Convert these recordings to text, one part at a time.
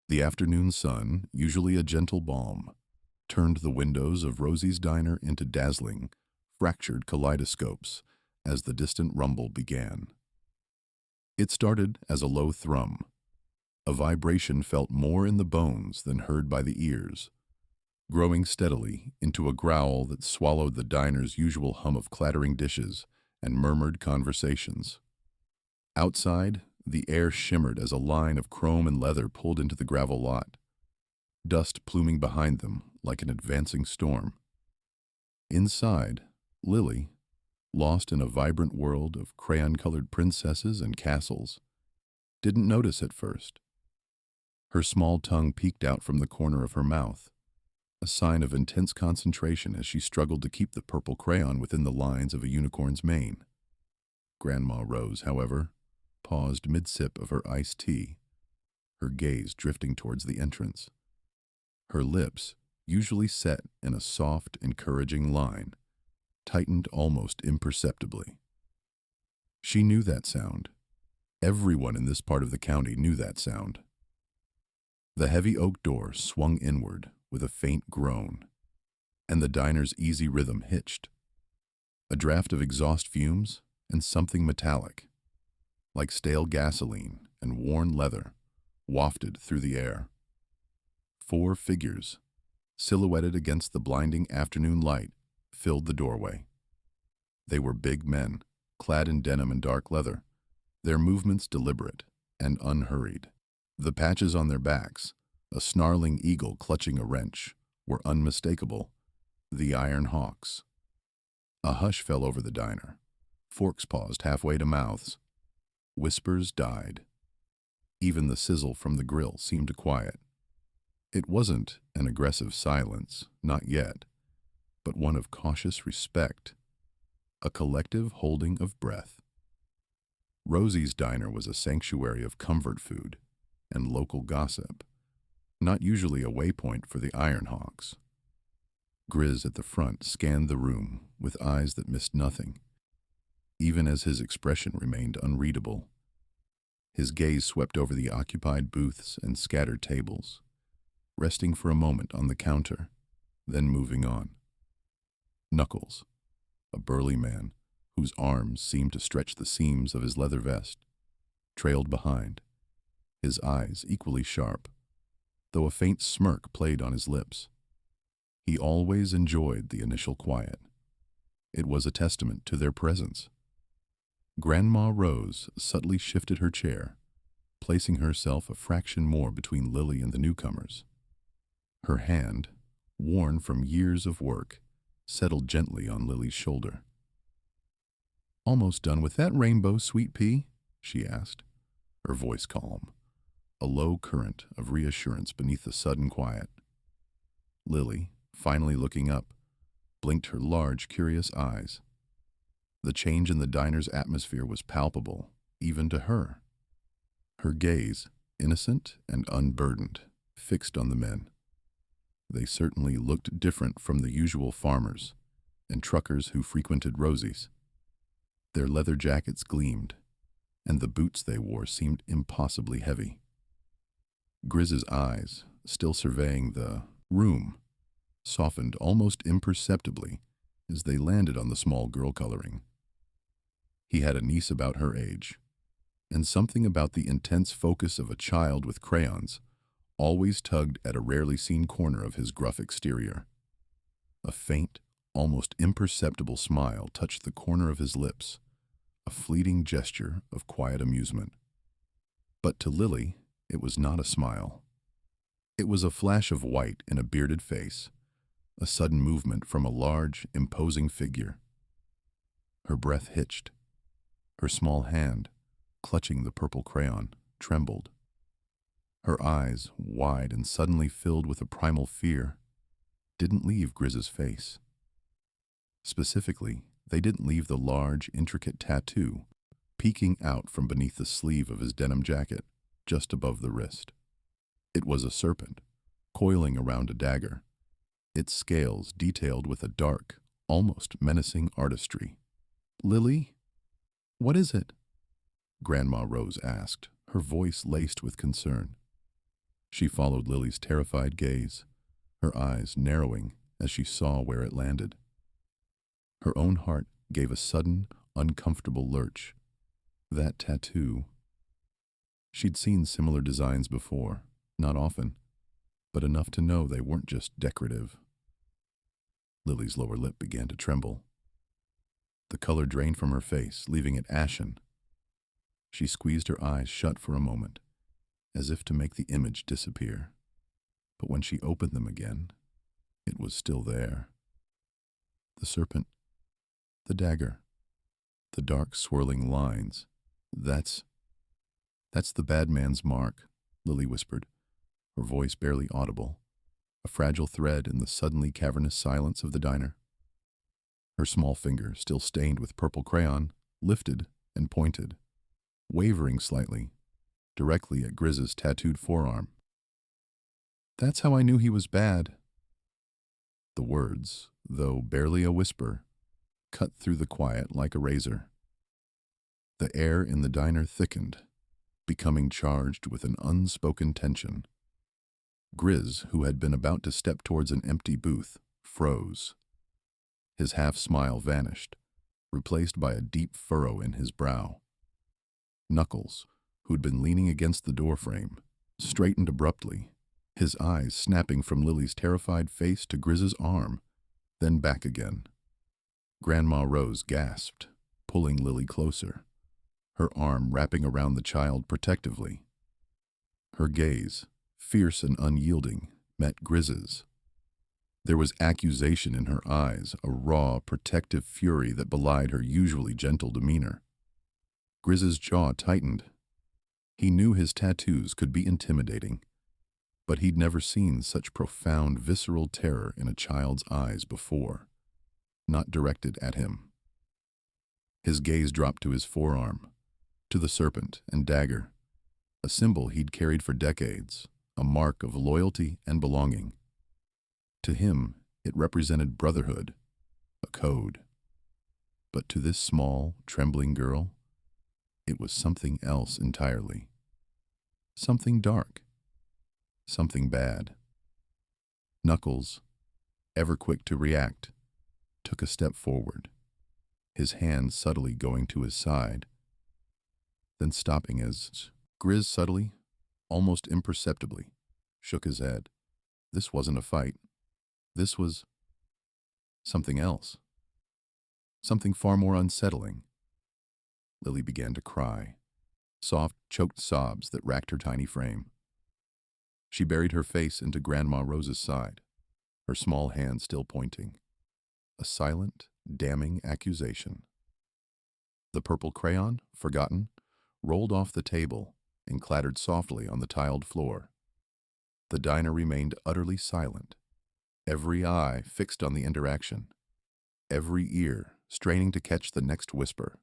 The afternoon sun, usually a gentle balm, turned the windows of Rosie's diner into dazzling, fractured kaleidoscopes as the distant rumble began. It started as a low thrum, a vibration felt more in the bones than heard by the ears, growing steadily into a growl that swallowed the diner's usual hum of clattering dishes and murmured conversations. Outside, the air shimmered as a line of chrome and leather pulled into the gravel lot, dust pluming behind them like an advancing storm. Inside, Lily, lost in a vibrant world of crayon-colored princesses and castles, didn't notice at first. Her small tongue peeked out from the corner of her mouth, a sign of intense concentration as she struggled to keep the purple crayon within the lines of a unicorn's mane. Grandma Rose, however, paused mid-sip of her iced tea, her gaze drifting towards the entrance. Her lips, usually set in a soft, encouraging line, tightened almost imperceptibly. She knew that sound. Everyone in this part of the county knew that sound. The heavy oak door swung inward with a faint groan, and the diner's easy rhythm hitched. A draft of exhaust fumes and something metallic, like stale gasoline and worn leather, wafted through the air. 4 figures, silhouetted against the blinding afternoon light, filled the doorway. They were big men, clad in denim and dark leather, their movements deliberate and unhurried. The patches on their backs, a snarling eagle clutching a wrench, were unmistakable, the Iron Hawks. A hush fell over the diner. Forks paused halfway to mouths. Whispers died. Even the sizzle from the grill seemed to quiet. It wasn't an aggressive silence, not yet, but one of cautious respect, a collective holding of breath. Rosie's diner was a sanctuary of comfort food and local gossip, not usually a waypoint for the Iron Hawks. Grizz at the front scanned the room with eyes that missed nothing, even as his expression remained unreadable. His gaze swept over the occupied booths and scattered tables, resting for a moment on the counter, then moving on. Knuckles, a burly man whose arms seemed to stretch the seams of his leather vest, trailed behind, his eyes equally sharp, though a faint smirk played on his lips. He always enjoyed the initial quiet. It was a testament to their presence. Grandma Rose subtly shifted her chair, placing herself a fraction more between Lily and the newcomers. Her hand, worn from years of work, settled gently on Lily's shoulder. "Almost done with that rainbow, sweet pea?" she asked, her voice calm, a low current of reassurance beneath the sudden quiet. Lily, finally looking up, blinked her large, curious eyes. The change in the diner's atmosphere was palpable, even to her. Her gaze, innocent and unburdened, fixed on the men. They certainly looked different from the usual farmers and truckers who frequented Rosie's. Their leather jackets gleamed, and the boots they wore seemed impossibly heavy. Grizz's eyes, still surveying the room, softened almost imperceptibly as they landed on the small girl coloring. He had a niece about her age, and something about the intense focus of a child with crayons always tugged at a rarely seen corner of his gruff exterior. A faint, almost imperceptible smile touched the corner of his lips, a fleeting gesture of quiet amusement. But to Lily, it was not a smile. It was a flash of white in a bearded face, a sudden movement from a large, imposing figure. Her breath hitched. Her small hand, clutching the purple crayon, trembled. Her eyes, wide and suddenly filled with a primal fear, didn't leave Grizz's face. Specifically, they didn't leave the large, intricate tattoo peeking out from beneath the sleeve of his denim jacket, just above the wrist. It was a serpent, coiling around a dagger, its scales detailed with a dark, almost menacing artistry. "Lily, what is it?" Grandma Rose asked, her voice laced with concern. She followed Lily's terrified gaze, her eyes narrowing as she saw where it landed. Her own heart gave a sudden, uncomfortable lurch. That tattoo. She'd seen similar designs before, not often, but enough to know they weren't just decorative. Lily's lower lip began to tremble. The color drained from her face, leaving it ashen. She squeezed her eyes shut for a moment, as if to make the image disappear. But when she opened them again, it was still there. The serpent, the dagger, the dark swirling lines. That's the bad man's mark, Lily whispered, her voice barely audible, a fragile thread in the suddenly cavernous silence of the diner. Her small finger, still stained with purple crayon, lifted and pointed, wavering slightly, directly at Grizz's tattooed forearm. That's how I knew he was bad. The words, though barely a whisper, cut through the quiet like a razor. The air in the diner thickened, becoming charged with an unspoken tension. Grizz, who had been about to step towards an empty booth, froze. His half-smile vanished, replaced by a deep furrow in his brow. Knuckles, who'd been leaning against the doorframe, straightened abruptly, his eyes snapping from Lily's terrified face to Grizz's arm, then back again. Grandma Rose gasped, pulling Lily closer, her arm wrapping around the child protectively. Her gaze, fierce and unyielding, met Grizz's. There was accusation in her eyes, a raw, protective fury that belied her usually gentle demeanor. Grizz's jaw tightened. He knew his tattoos could be intimidating, but he'd never seen such profound, visceral terror in a child's eyes before, not directed at him. His gaze dropped to his forearm, to the serpent and dagger, a symbol he'd carried for decades, a mark of loyalty and belonging. To him, it represented brotherhood, a code. But to this small, trembling girl, it was something else entirely. Something dark. Something bad. Knuckles, ever quick to react, took a step forward, his hand subtly going to his side, then stopping as Grizz subtly, almost imperceptibly, shook his head. This wasn't a fight. This was something else. Something far more unsettling. Lily began to cry, soft, choked sobs that racked her tiny frame. She buried her face into Grandma Rose's side, her small hand still pointing. A silent, damning accusation. The purple crayon, forgotten, rolled off the table and clattered softly on the tiled floor. The diner remained utterly silent, every eye fixed on the interaction, every ear straining to catch the next whisper,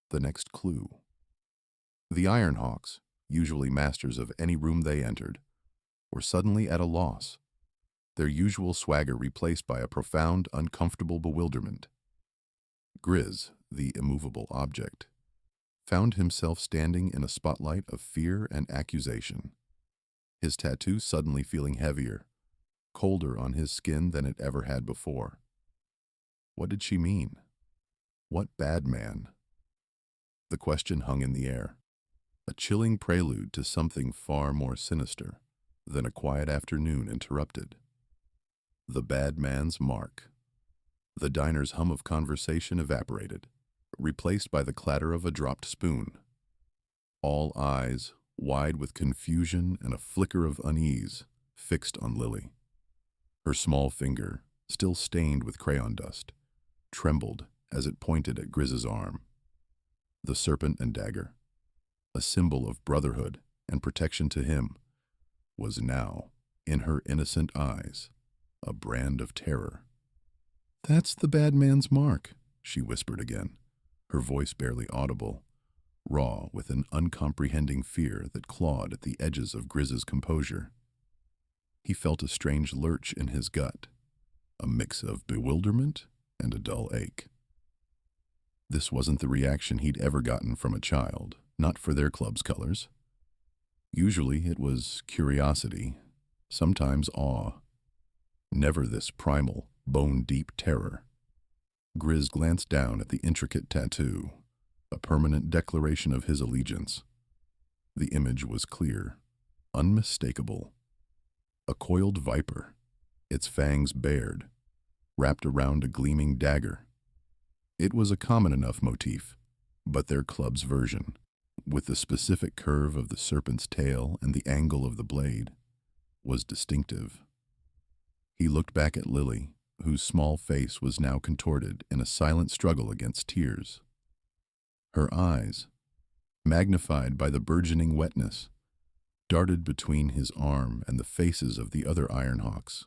the next clue. The Ironhawks, usually masters of any room they entered, were suddenly at a loss, their usual swagger replaced by a profound, uncomfortable bewilderment. Grizz, the immovable object, found himself standing in a spotlight of fear and accusation, his tattoo suddenly feeling heavier, colder on his skin than it ever had before. What did she mean? What bad man? The question hung in the air, a chilling prelude to something far more sinister than a quiet afternoon interrupted. The bad man's mark. The diner's hum of conversation evaporated, replaced by the clatter of a dropped spoon. All eyes, wide with confusion and a flicker of unease, fixed on Lily. Her small finger, still stained with crayon dust, trembled as it pointed at Grizz's arm. The serpent and dagger, a symbol of brotherhood and protection to him, was now, in her innocent eyes, a brand of terror. "That's the bad man's mark," she whispered again, her voice barely audible, raw with an uncomprehending fear that clawed at the edges of Grizz's composure. He felt a strange lurch in his gut, a mix of bewilderment and a dull ache. This wasn't the reaction he'd ever gotten from a child, not for their club's colors. Usually it was curiosity, sometimes awe, never this primal, bone-deep terror. Grizz glanced down at the intricate tattoo, a permanent declaration of his allegiance. The image was clear, unmistakable. A coiled viper, its fangs bared, wrapped around a gleaming dagger. It was a common enough motif, but their club's version, with the specific curve of the serpent's tail and the angle of the blade, was distinctive. He looked back at Lily, whose small face was now contorted in a silent struggle against tears. Her eyes, magnified by the burgeoning wetness, darted between his arm and the faces of the other Ironhawks,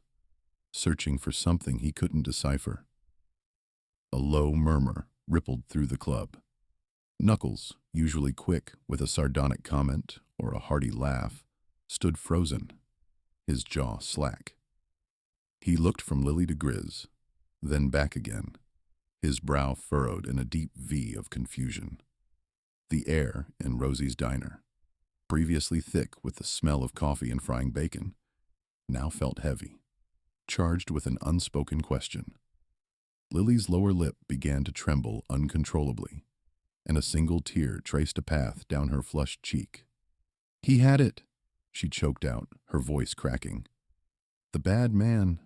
searching for something he couldn't decipher. A low murmur rippled through the club. Knuckles, usually quick with a sardonic comment or a hearty laugh, stood frozen, his jaw slack. He looked from Lily to Grizz, then back again, his brow furrowed in a deep V of confusion. The air in Rosie's diner, previously thick with the smell of coffee and frying bacon, now felt heavy, charged with an unspoken question. Lily's lower lip began to tremble uncontrollably, and a single tear traced a path down her flushed cheek. "He had it," she choked out, her voice cracking. "The bad man.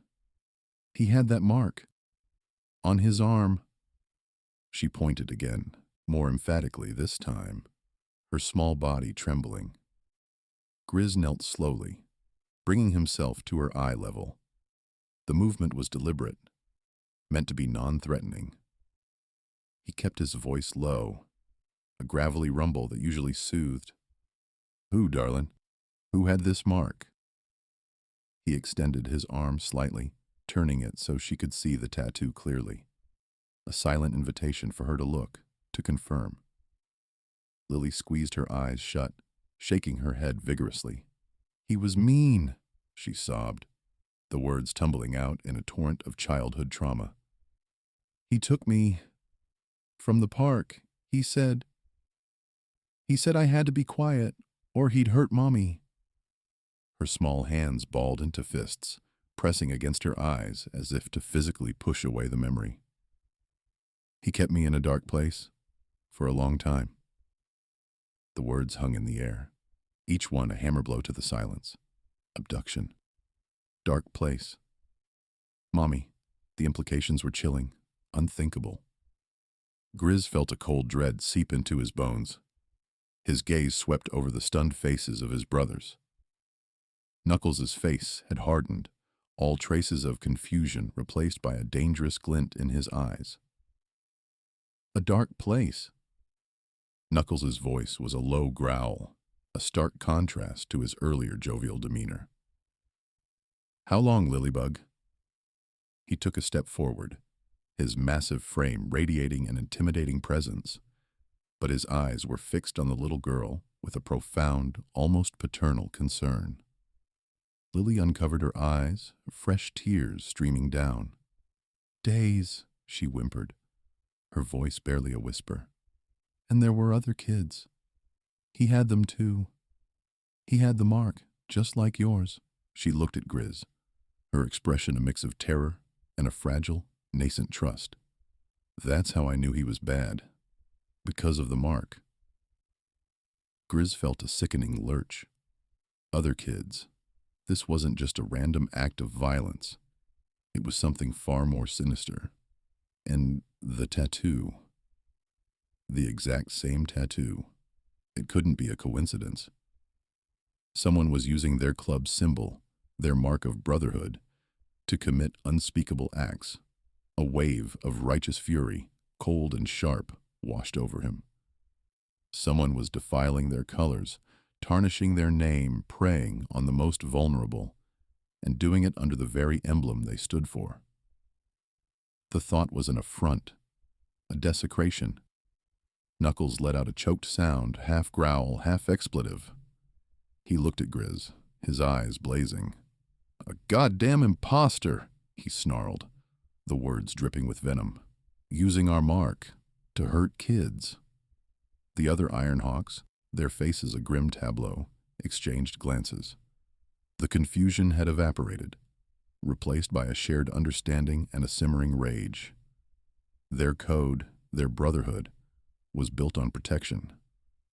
He had that mark. On his arm." She pointed again, more emphatically this time, her small body trembling. Grizz knelt slowly, bringing himself to her eye level. The movement was deliberate, meant to be non-threatening. He kept his voice low, a gravelly rumble that usually soothed. "Who, darling? Who had this mark?" He extended his arm slightly, turning it so she could see the tattoo clearly. A silent invitation for her to look, to confirm. Lily squeezed her eyes shut, shaking her head vigorously. "He was mean," she sobbed, the words tumbling out in a torrent of childhood trauma. "He took me from the park. He said I had to be quiet, or he'd hurt Mommy." Her small hands balled into fists, pressing against her eyes as if to physically push away the memory. "He kept me in a dark place for a long time." The words hung in the air, each one a hammer blow to the silence. Abduction. Dark place. Mommy. The implications were chilling, unthinkable. Grizz felt a cold dread seep into his bones. His gaze swept over the stunned faces of his brothers. Knuckles' face had hardened, all traces of confusion replaced by a dangerous glint in his eyes. "A dark place." Knuckles' voice was a low growl, a stark contrast to his earlier jovial demeanor. "How long, Lilybug?" He took a step forward, his massive frame radiating an intimidating presence, but his eyes were fixed on the little girl with a profound, almost paternal concern. Lily uncovered her eyes, fresh tears streaming down. "Days," she whimpered, her voice barely a whisper. "And there were other kids. He had them too. He had the mark, just like yours." She looked at Grizz, her expression a mix of terror and a fragile, nascent trust. "That's how I knew he was bad. Because of the mark." Grizz felt a sickening lurch. Other kids. This wasn't just a random act of violence. It was something far more sinister. And the tattoo. The exact same tattoo. It couldn't be a coincidence. Someone was using their club's symbol, their mark of brotherhood, to commit unspeakable acts. A wave of righteous fury, cold and sharp, washed over him. Someone was defiling their colors, tarnishing their name, preying on the most vulnerable, and doing it under the very emblem they stood for. The thought was an affront, a desecration. Knuckles let out a choked sound, half growl, half expletive. He looked at Grizz, his eyes blazing. "A goddamn imposter," he snarled, the words dripping with venom. "Using our mark to hurt kids." The other Ironhawks, their faces a grim tableau, exchanged glances. The confusion had evaporated, replaced by a shared understanding and a simmering rage. Their code, their brotherhood, was built on protection,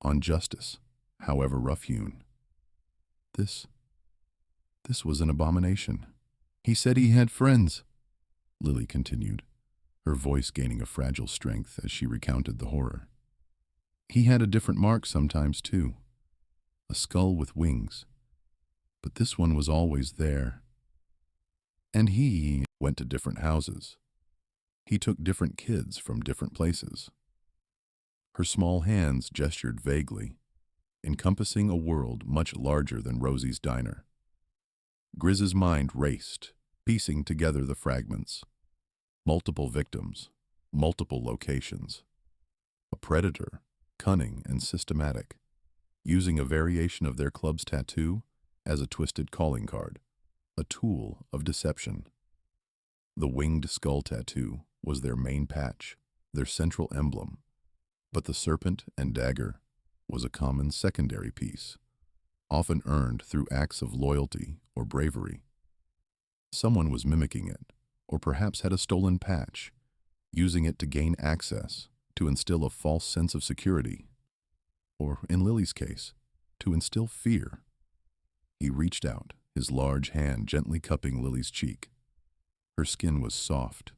on justice, however rough-hewn. This was an abomination. He said he had friends, Lily continued, her voice gaining a fragile strength as she recounted the horror. He had a different mark sometimes, too. A skull with wings. But this one was always there. And he went to different houses. He took different kids from different places. Her small hands gestured vaguely, encompassing a world much larger than Rosie's diner. Grizz's mind raced, piecing together the fragments. Multiple victims, multiple locations. A predator, cunning and systematic, using a variation of their club's tattoo as a twisted calling card, a tool of deception. The winged skull tattoo was their main patch, their central emblem, but the serpent and dagger was a common secondary piece, often earned through acts of loyalty or bravery. Someone was mimicking it, or perhaps had a stolen patch, using it to gain access, to instill a false sense of security, or, in Lily's case, to instill fear. He reached out, his large hand gently cupping Lily's cheek. Her skin was soft,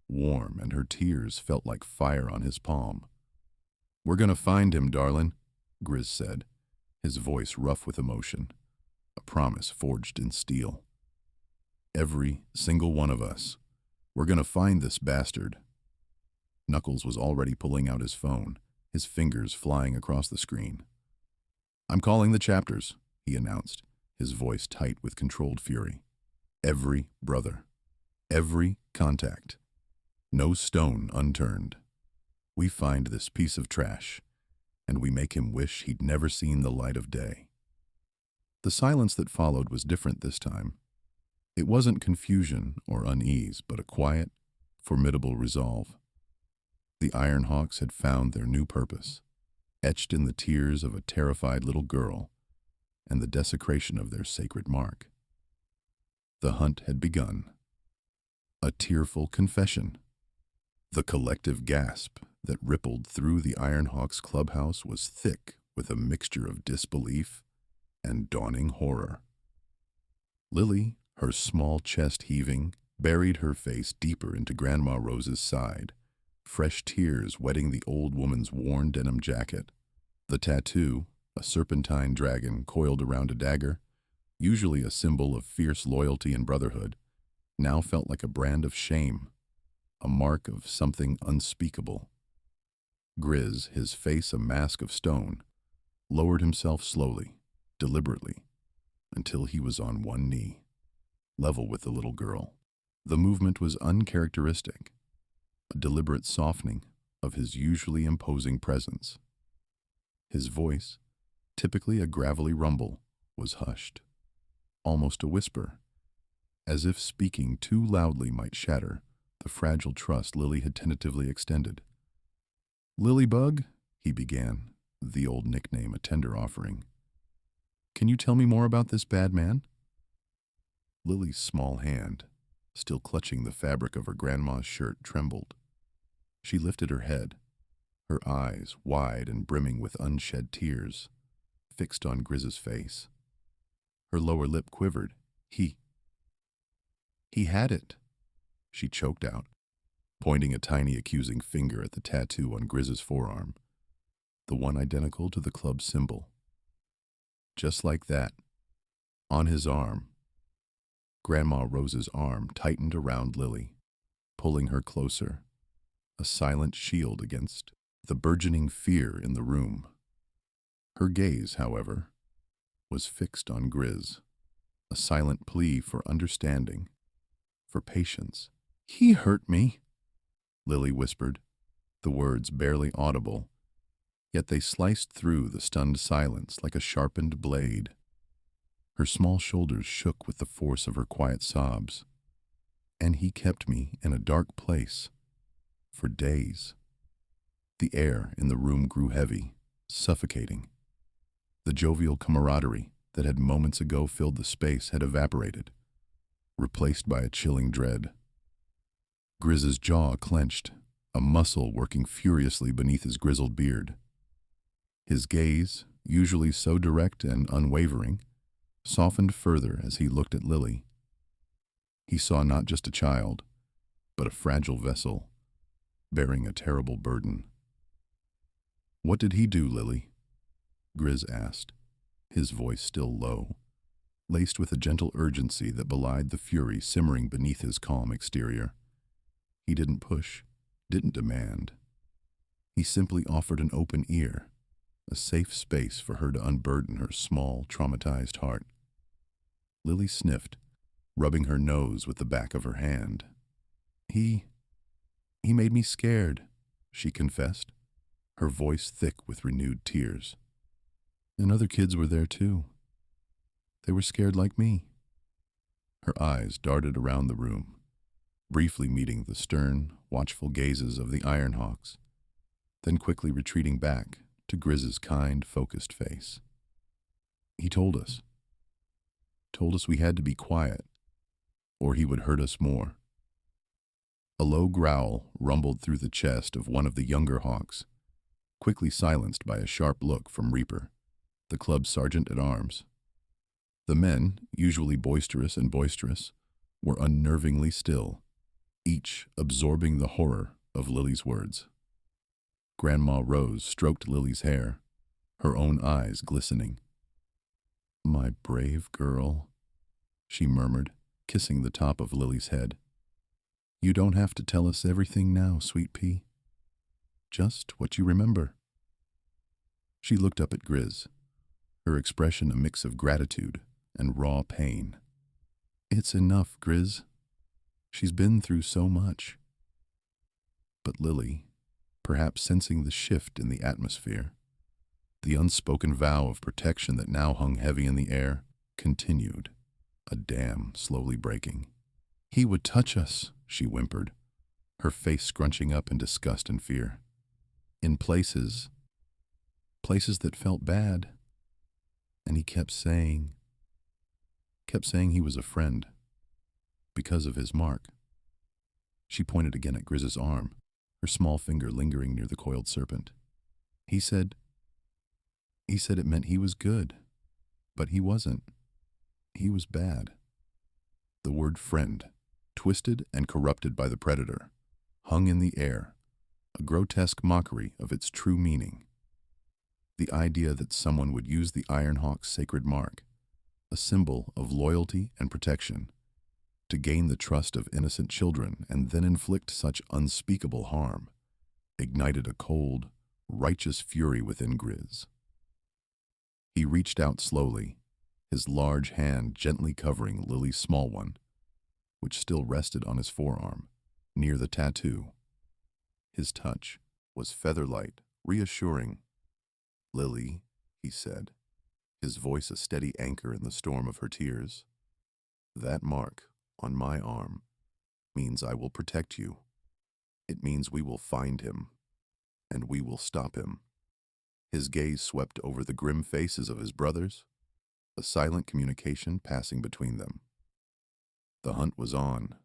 warm, and her tears felt like fire on his palm. "We're gonna find him, darlin'," Grizz said, his voice rough with emotion, a promise forged in steel. "Every single one of us. We're gonna find this bastard." Knuckles was already pulling out his phone, his fingers flying across the screen. "I'm calling the chapters," he announced, his voice tight with controlled fury. "Every brother. Every contact. No stone unturned. We find this piece of trash, and we make him wish he'd never seen the light of day." The silence that followed was different this time. It wasn't confusion or unease, but a quiet, formidable resolve. The Ironhawks had found their new purpose, etched in the tears of a terrified little girl and the desecration of their sacred mark. The hunt had begun. A tearful confession. The collective gasp that rippled through the Ironhawks clubhouse was thick with a mixture of disbelief and dawning horror. Lily, her small chest heaving, buried her face deeper into Grandma Rose's side, fresh tears wetting the old woman's worn denim jacket. The tattoo, a serpentine dragon coiled around a dagger, usually a symbol of fierce loyalty and brotherhood, now felt like a brand of shame, a mark of something unspeakable. Grizz, his face a mask of stone, lowered himself slowly, deliberately, until he was on one knee, level with the little girl. The movement was uncharacteristic, a deliberate softening of his usually imposing presence. His voice, typically a gravelly rumble, was hushed, almost a whisper, as if speaking too loudly might shatter the fragile trust Lily had tentatively extended. "Lilybug," he began, the old nickname a tender offering. "Can you tell me more about this bad man?" Lily's small hand, still clutching the fabric of her grandma's shirt, trembled. She lifted her head, her eyes wide and brimming with unshed tears, fixed on Grizz's face. Her lower lip quivered. He had it," she choked out, pointing a tiny accusing finger at the tattoo on Grizz's forearm, the one identical to the club's symbol. Just like that, on his arm. Grandma Rose's arm tightened around Lily, pulling her closer, a silent shield against the burgeoning fear in the room. Her gaze, however, was fixed on Grizz, a silent plea for understanding, for patience. "He hurt me," Lily whispered, the words barely audible, yet they sliced through the stunned silence like a sharpened blade. Her small shoulders shook with the force of her quiet sobs. "And he kept me in a dark place for days." The air in the room grew heavy, suffocating. The jovial camaraderie, that had moments ago filled the space had evaporated, replaced by a chilling dread. Grizz's jaw clenched, a muscle working furiously beneath his grizzled beard. His gaze, usually so direct and unwavering, softened further as he looked at Lily. He saw not just a child, but a fragile vessel, bearing a terrible burden. "What did he do, Lily?" Grizz asked, his voice still low, laced with a gentle urgency that belied the fury simmering beneath his calm exterior. He didn't push, didn't demand. He simply offered an open ear, a safe space for her to unburden her small, traumatized heart. Lily sniffed, rubbing her nose with the back of her hand. He made me scared," she confessed, her voice thick with renewed tears. "And other kids were there too. They were scared like me." Her eyes darted around the room, briefly meeting the stern, watchful gazes of the Ironhawks, then quickly retreating back to Grizz's kind, focused face. "He told us we had to be quiet, or he would hurt us more." A low growl rumbled through the chest of one of the younger hawks, quickly silenced by a sharp look from Reaper, the club's sergeant-at-arms. The men, usually boisterous, were unnervingly still, each absorbing the horror of Lily's words. Grandma Rose stroked Lily's hair, her own eyes glistening. "My brave girl," she murmured, kissing the top of Lily's head. "You don't have to tell us everything now, sweet pea. Just what you remember." She looked up at Grizz, her expression a mix of gratitude and raw pain. "It's enough, Grizz. She's been through so much." But Lily, perhaps sensing the shift in the atmosphere, the unspoken vow of protection that now hung heavy in the air, continued, a dam slowly breaking. "He would touch us," she whimpered, her face scrunching up in disgust and fear. "In places that felt bad. And he kept saying he was a friend, because of his mark." She pointed again at Grizz's arm, her small finger lingering near the coiled serpent. He said it meant he was good, but he wasn't. He was bad." The word friend, twisted and corrupted by the predator, hung in the air, a grotesque mockery of its true meaning. The idea that someone would use the Ironhawk's sacred mark, a symbol of loyalty and protection, to gain the trust of innocent children and then inflict such unspeakable harm, ignited a cold, righteous fury within Grizz. He reached out slowly, his large hand gently covering Lily's small one, which still rested on his forearm, near the tattoo. His touch was feather-light, reassuring. "Lily," he said, his voice a steady anchor in the storm of her tears, "that mark on my arm means I will protect you. It means we will find him, and we will stop him." His gaze swept over the grim faces of his brothers, a silent communication passing between them. The hunt was on.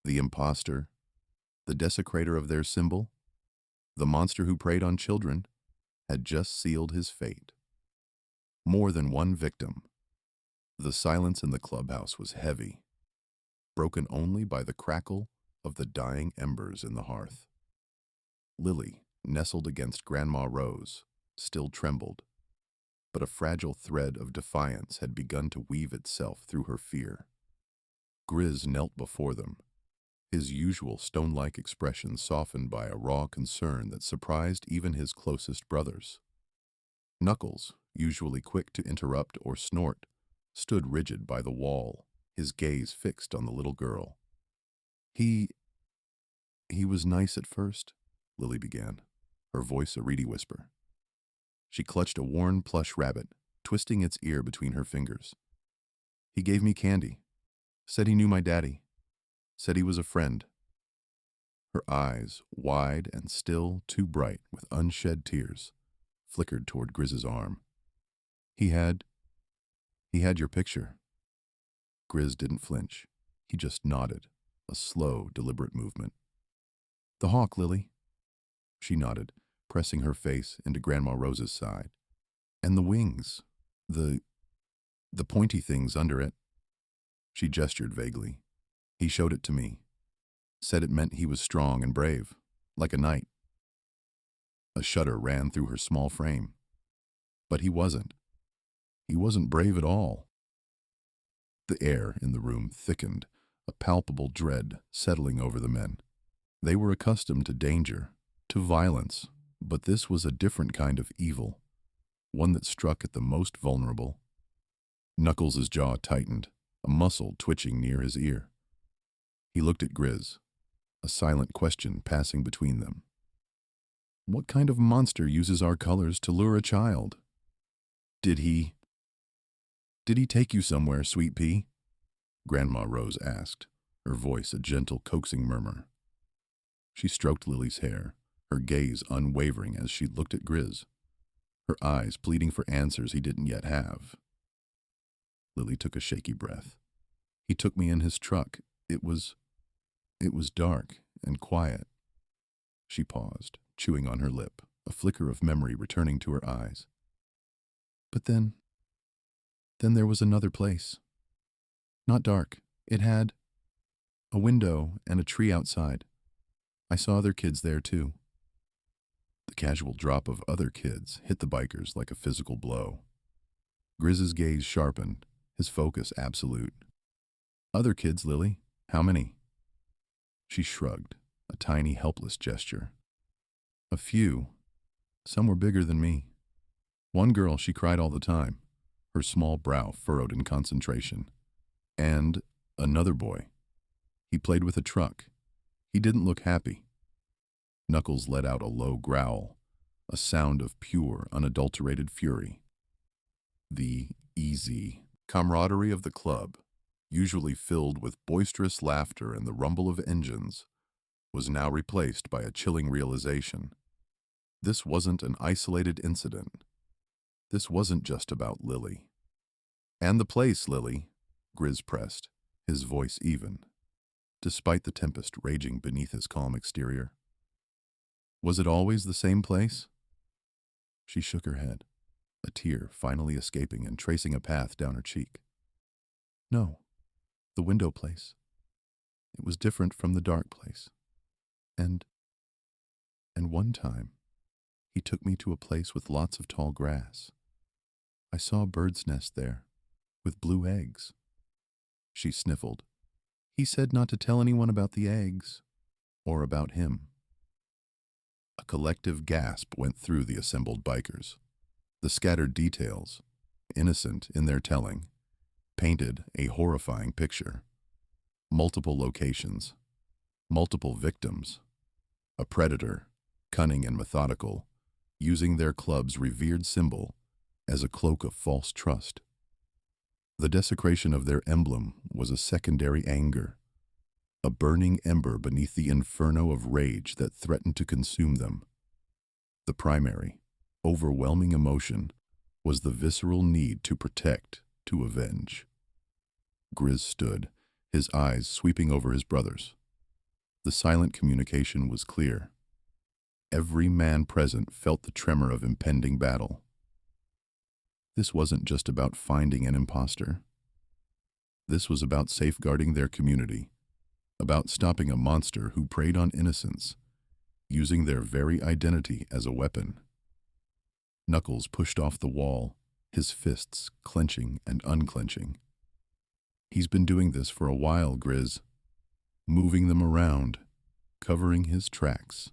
The imposter, the desecrator of their symbol, the monster who preyed on children, had just sealed his fate. More than one victim. The silence in the clubhouse was heavy, broken only by the crackle of the dying embers in the hearth. Lily, nestled against Grandma Rose, still trembled, but a fragile thread of defiance had begun to weave itself through her fear. Grizz knelt before them, his usual stone-like expression softened by a raw concern that surprised even his closest brothers. Knuckles, usually quick to interrupt or snort, stood rigid by the wall, his gaze fixed on the little girl. He was nice at first," Lily began, her voice a reedy whisper. She clutched a worn plush rabbit, twisting its ear between her fingers. "He gave me candy, said he knew my daddy, said he was a friend." Her eyes, wide and still too bright with unshed tears, flickered toward Grizz's arm. He had He had your picture. Grizz didn't flinch. He just nodded, a slow, deliberate movement. The hawk, Lily. She nodded, pressing her face into Grandma Rose's side. And the wings. The pointy things under it. She gestured vaguely. He showed it to me. Said it meant he was strong and brave, like a knight. A shudder ran through her small frame. But he wasn't. He wasn't brave at all. The air in the room thickened, a palpable dread settling over the men. They were accustomed to danger, to violence, but this was a different kind of evil, one that struck at the most vulnerable. Knuckles' jaw tightened, a muscle twitching near his ear. He looked at Grizz, a silent question passing between them. What kind of monster uses our colors to lure a child? Did he take you somewhere, Sweet Pea? Grandma Rose asked, her voice a gentle coaxing murmur. She stroked Lily's hair, her gaze unwavering as she looked at Grizz, her eyes pleading for answers he didn't yet have. Lily took a shaky breath. He took me in his truck. It was dark and quiet. She paused, chewing on her lip, a flicker of memory returning to her eyes. But then there was another place. Not dark. It had a window and a tree outside. I saw other kids there too. The casual drop of other kids hit the bikers like a physical blow. Grizz's gaze sharpened, his focus absolute. Other kids, Lily? How many? She shrugged, a tiny, helpless gesture. A few. Some were bigger than me. One girl, she cried all the time, her small brow furrowed in concentration. And another boy. He played with a truck. He didn't look happy. Knuckles let out a low growl, a sound of pure, unadulterated fury. The easy camaraderie of the club, usually filled with boisterous laughter and the rumble of engines, was now replaced by a chilling realization. This wasn't an isolated incident. This wasn't just about Lily. And the place, Lily, Grizz pressed, his voice even, despite the tempest raging beneath his calm exterior. Was it always the same place? She shook her head, a tear finally escaping and tracing a path down her cheek. No, the window place. It was different from the dark place. And one time, he took me to a place with lots of tall grass. I saw a bird's nest there, with blue eggs. She sniffled. He said not to tell anyone about the eggs, or about him. A collective gasp went through the assembled bikers. The scattered details, innocent in their telling, painted a horrifying picture. Multiple locations, multiple victims, a predator, cunning and methodical, using their club's revered symbol as a cloak of false trust. The desecration of their emblem was a secondary anger, a burning ember beneath the inferno of rage that threatened to consume them. The primary, overwhelming emotion was the visceral need to protect, to avenge. Grizz stood, his eyes sweeping over his brothers. The silent communication was clear. Every man present felt the tremor of impending battle. This wasn't just about finding an imposter. This was about safeguarding their community, about stopping a monster who preyed on innocence, using their very identity as a weapon. Knuckles pushed off the wall, his fists clenching and unclenching. He's been doing this for a while, Grizz, moving them around, covering his tracks.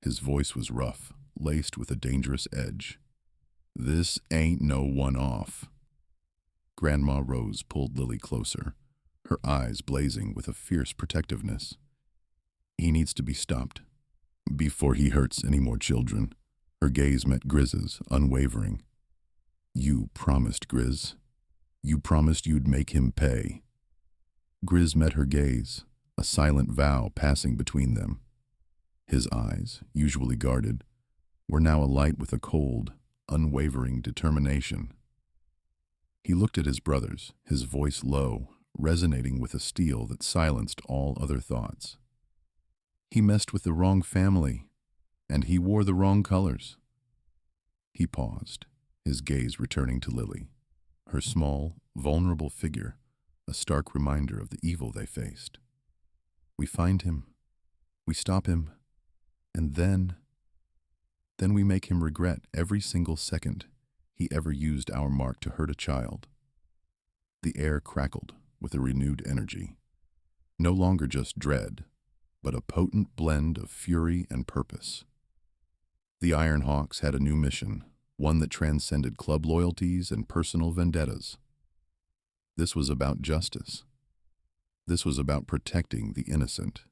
His voice was rough, laced with a dangerous edge. This ain't no one-off. Grandma Rose pulled Lily closer, her eyes blazing with a fierce protectiveness. He needs to be stopped, before he hurts any more children. Her gaze met Grizz's, unwavering. You promised, Grizz. You promised you'd make him pay. Grizz met her gaze, a silent vow passing between them. His eyes, usually guarded, were now alight with a cold, unwavering determination. He looked at his brothers, his voice low, resonating with a steel that silenced all other thoughts. He messed with the wrong family, and he wore the wrong colors. He paused, his gaze returning to Lily, her small, vulnerable figure, a stark reminder of the evil they faced. We find him, we stop him, and then we make him regret every single second he ever used our mark to hurt a child. The air crackled with a renewed energy, no longer just dread, but a potent blend of fury and purpose. The Iron Hawks had a new mission, one that transcended club loyalties and personal vendettas. This was about justice. This was about protecting the innocent.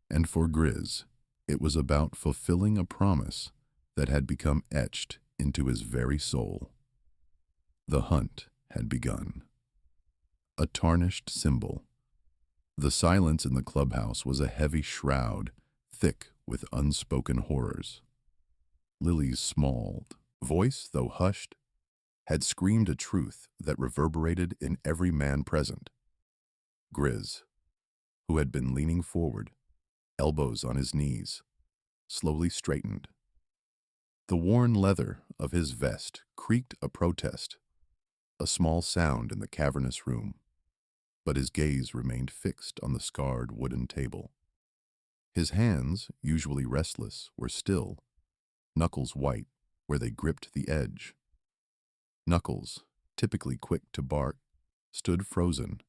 And for Grizz, it was about fulfilling a promise that had become etched into his very soul. The hunt had begun. A tarnished symbol. The silence in the clubhouse was a heavy shroud, thick with unspoken horrors. Lily's small voice, though hushed, had screamed a truth that reverberated in every man present. Grizz, who had been leaning forward, elbows on his knees, slowly straightened. The worn leather of his vest creaked a protest, a small sound in the cavernous room, but his gaze remained fixed on the scarred wooden table. His hands, usually restless, were still, knuckles white where they gripped the edge. Knuckles, typically quick to bark, stood frozen,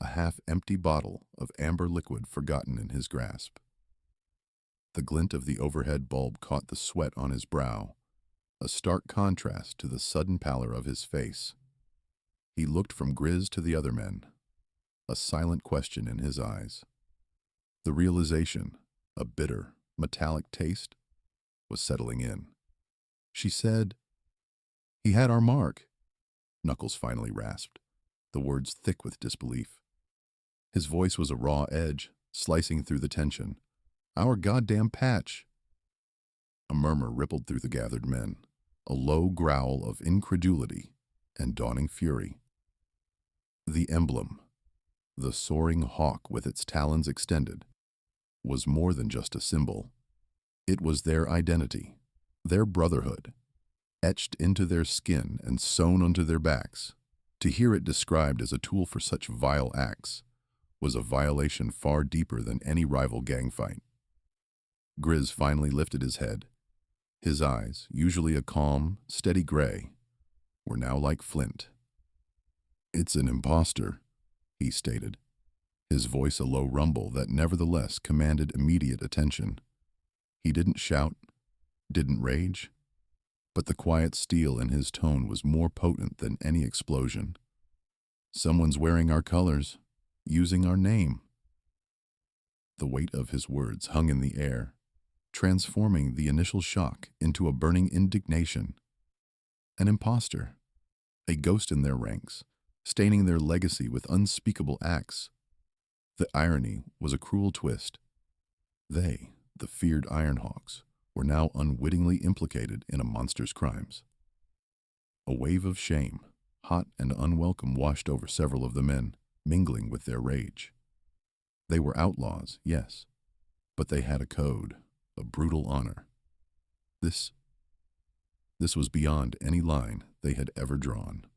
a half-empty bottle of amber liquid forgotten in his grasp. The glint of the overhead bulb caught the sweat on his brow, a stark contrast to the sudden pallor of his face. He looked from Grizz to the other men, a silent question in his eyes. The realization, a bitter, metallic taste, was settling in. She said, "He had our mark," Knuckles finally rasped, the words thick with disbelief. His voice was a raw edge, slicing through the tension. "Our goddamn patch." A murmur rippled through the gathered men, a low growl of incredulity and dawning fury. The emblem, the soaring hawk with its talons extended, was more than just a symbol. It was their identity, their brotherhood, etched into their skin and sewn onto their backs. To hear it described as a tool for such vile acts was a violation far deeper than any rival gang fight. Grizz finally lifted his head. His eyes, usually a calm, steady gray, were now like flint. "It's an imposter," he stated, his voice a low rumble that nevertheless commanded immediate attention. He didn't shout, didn't rage, but the quiet steel in his tone was more potent than any explosion. "Someone's wearing our colors, using our name." The weight of his words hung in the air, transforming the initial shock into a burning indignation. An imposter, a ghost in their ranks, staining their legacy with unspeakable acts. The irony was a cruel twist. They, the feared Ironhawks, were now unwittingly implicated in a monster's crimes. A wave of shame, hot and unwelcome, washed over several of the men, mingling with their rage. They were outlaws, yes, but they had a code, a brutal honor. This was beyond any line they had ever drawn.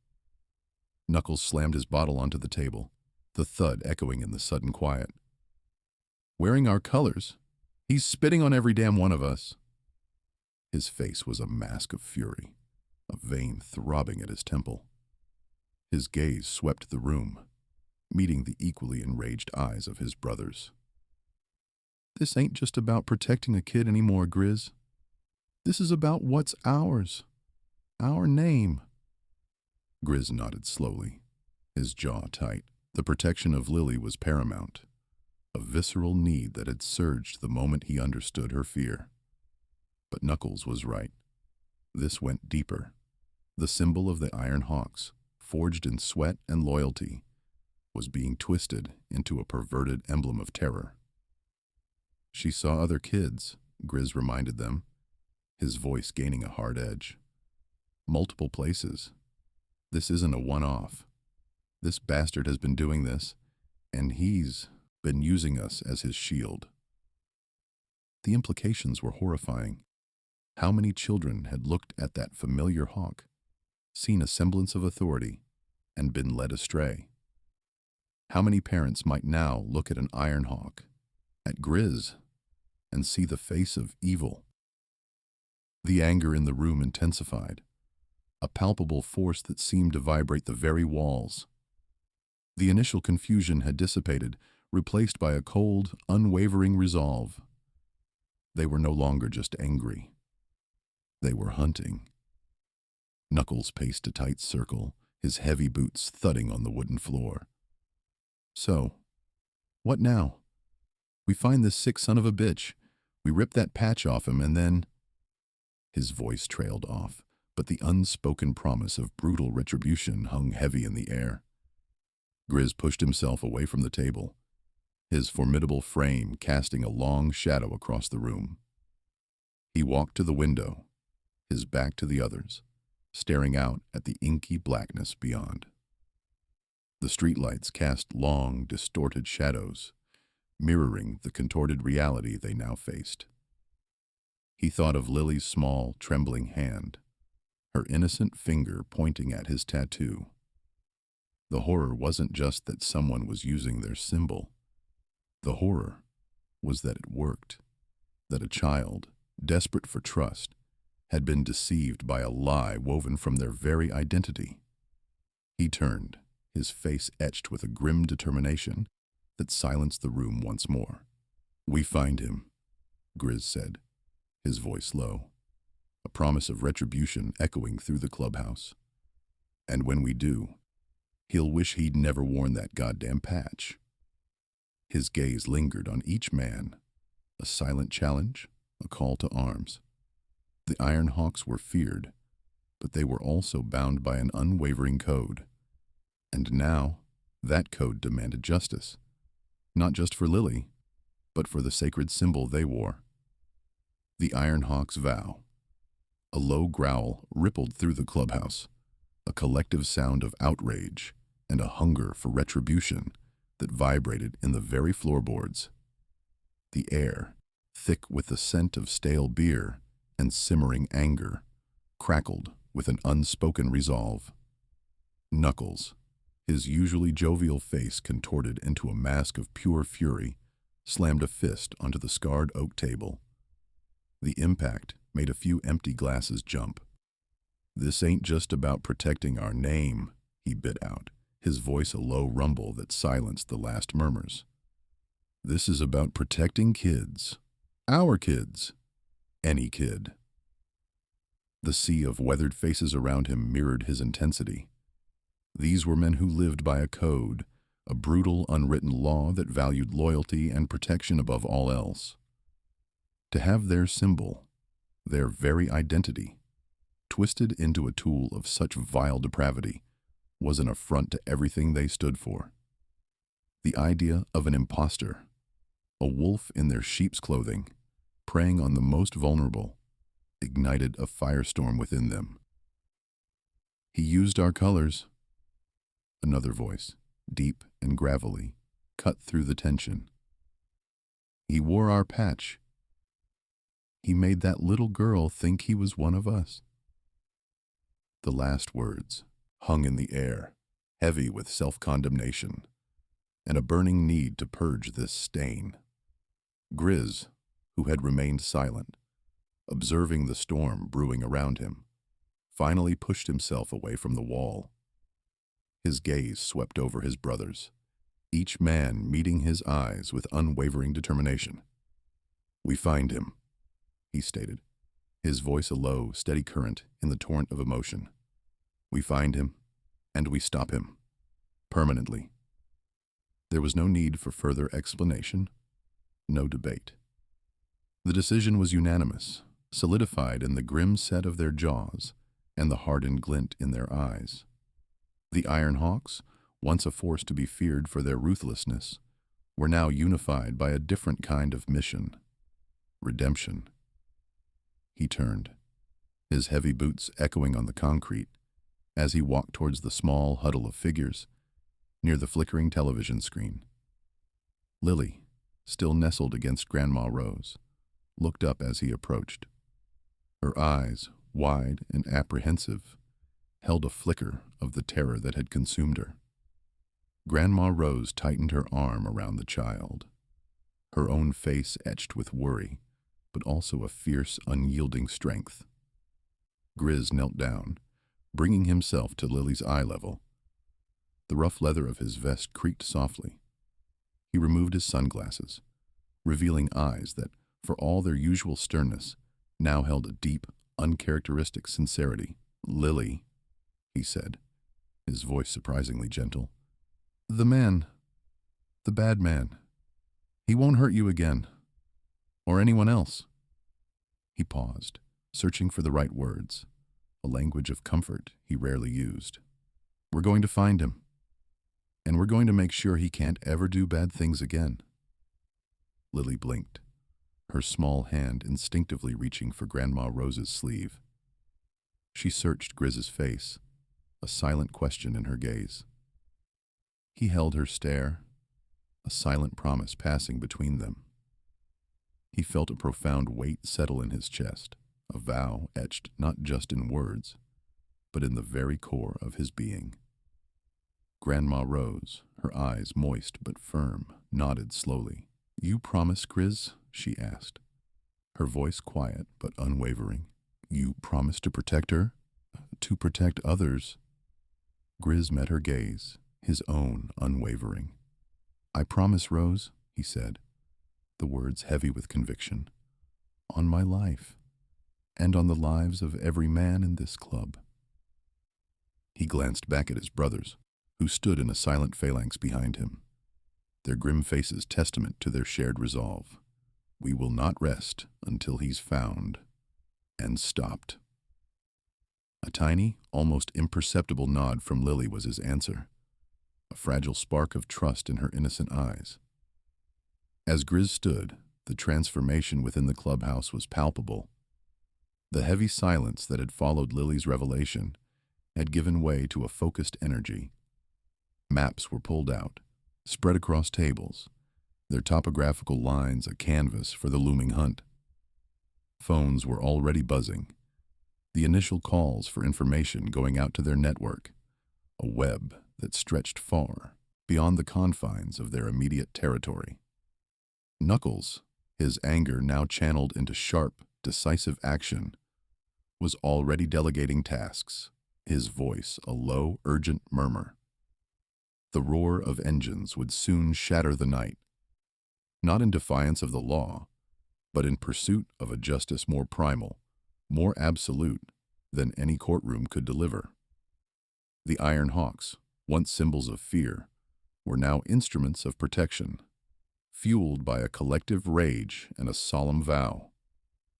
Knuckles slammed his bottle onto the table, the thud echoing in the sudden quiet. "Wearing our colors? He's spitting on every damn one of us." His face was a mask of fury, a vein throbbing at his temple. His gaze swept the room, meeting the equally enraged eyes of his brothers. "This ain't just about protecting a kid anymore, Grizz. This is about what's ours. Our name." Grizz nodded slowly, his jaw tight. The protection of Lily was paramount, a visceral need that had surged the moment he understood her fear. But Knuckles was right. This went deeper. The symbol of the Iron Hawks, forged in sweat and loyalty, was being twisted into a perverted emblem of terror. "She saw other kids," Grizz reminded them, his voice gaining a hard edge. "Multiple places. This isn't a one-off. This bastard has been doing this, and he's been using us as his shield. The implications were horrifying. How many children had looked at that familiar hawk, seen a semblance of authority, and been led astray? How many parents might now look at an iron hawk, at Grizz, and see the face of evil? The anger in the room intensified, a palpable force that seemed to vibrate the very walls. The initial confusion had dissipated, replaced by a cold, unwavering resolve. They were no longer just angry. They were hunting. Knuckles paced a tight circle, his heavy boots thudding on the wooden floor. So, what now? We find this sick son of a bitch. We rip that patch off him and then... His voice trailed off, but the unspoken promise of brutal retribution hung heavy in the air. Grizz pushed himself away from the table, his formidable frame casting a long shadow across the room. He walked to the window, his back to the others, staring out at the inky blackness beyond. The streetlights cast long, distorted shadows, mirroring the contorted reality they now faced. He thought of Lily's small, trembling hand, her innocent finger pointing at his tattoo. The horror wasn't just that someone was using their symbol. The horror was that it worked, that a child, desperate for trust, had been deceived by a lie woven from their very identity. He turned, his face etched with a grim determination that silenced the room once more. "We find him," Grizz said, his voice low, a promise of retribution echoing through the clubhouse. "And when we do, he'll wish he'd never worn that goddamn patch." His gaze lingered on each man, a silent challenge, a call to arms. The Iron Hawks were feared, but they were also bound by an unwavering code. And now, that code demanded justice, not just for Lily, but for the sacred symbol they wore. The Iron Hawks' vow. A low growl rippled through the clubhouse, a collective sound of outrage and a hunger for retribution that vibrated in the very floorboards. The air, thick with the scent of stale beer and simmering anger, crackled with an unspoken resolve. Knuckles, his usually jovial face contorted into a mask of pure fury, slammed a fist onto the scarred oak table. The impact made a few empty glasses jump. "This ain't just about protecting our name," he bit out, his voice a low rumble that silenced the last murmurs. "This is about protecting kids. Our kids. Any kid." The sea of weathered faces around him mirrored his intensity. These were men who lived by a code, a brutal, unwritten law that valued loyalty and protection above all else. To have their symbol, their very identity, twisted into a tool of such vile depravity was an affront to everything they stood for. The idea of an impostor, a wolf in their sheep's clothing, preying on the most vulnerable, ignited a firestorm within them. "He used our colors," another voice, deep and gravelly, cut through the tension. "He wore our patch. He made that little girl think he was one of us." The last words hung in the air, heavy with self-condemnation, and a burning need to purge this stain. Grizz, who had remained silent, observing the storm brewing around him, finally pushed himself away from the wall. His gaze swept over his brothers, each man meeting his eyes with unwavering determination. "We find him," he stated, his voice a low, steady current in the torrent of emotion. "We find him, and we stop him. Permanently." There was no need for further explanation, no debate. The decision was unanimous, solidified in the grim set of their jaws and the hardened glint in their eyes. The Iron Hawks, once a force to be feared for their ruthlessness, were now unified by a different kind of mission: redemption. He turned, his heavy boots echoing on the concrete, as he walked towards the small huddle of figures near the flickering television screen. Lily, still nestled against Grandma Rose, looked up as he approached. Her eyes, wide and apprehensive, held a flicker of the terror that had consumed her. Grandma Rose tightened her arm around the child, her own face etched with worry, but also a fierce, unyielding strength. Grizz knelt down, bringing himself to Lily's eye level. The rough leather of his vest creaked softly. He removed his sunglasses, revealing eyes that, for all their usual sternness, now held a deep, uncharacteristic sincerity. "Lily," he said, his voice surprisingly gentle. "The bad man, he won't hurt you again, or anyone else." He paused, searching for the right words, a language of comfort he rarely used. "We're going to find him, and we're going to make sure he can't ever do bad things again." Lily blinked, her small hand instinctively reaching for Grandma Rose's sleeve. She searched Grizz's face, a silent question in her gaze. He held her stare, a silent promise passing between them. He felt a profound weight settle in his chest, a vow etched not just in words, but in the very core of his being. Grandma Rose, her eyes moist but firm, nodded slowly. "You promise, Grizz?" she asked, her voice quiet but unwavering. "You promise to protect her? To protect others?" Grizz met her gaze, his own unwavering. "I promise, Rose," he said, the words heavy with conviction. "On my life, and on the lives of every man in this club." He glanced back at his brothers, who stood in a silent phalanx behind him, their grim faces testament to their shared resolve. "We will not rest until he's found and stopped." A tiny, almost imperceptible nod from Lily was his answer, a fragile spark of trust in her innocent eyes. As Grizz stood, the transformation within the clubhouse was palpable. The heavy silence that had followed Lily's revelation had given way to a focused energy. Maps were pulled out, spread across tables, their topographical lines a canvas for the looming hunt. Phones were already buzzing, the initial calls for information going out to their network, a web that stretched far beyond the confines of their immediate territory. Knuckles, his anger now channeled into sharp, decisive action, was already delegating tasks, his voice a low, urgent murmur. The roar of engines would soon shatter the night, not in defiance of the law, but in pursuit of a justice more primal, more absolute than any courtroom could deliver. The Iron Hawks, once symbols of fear, were now instruments of protection, fueled by a collective rage and a solemn vow.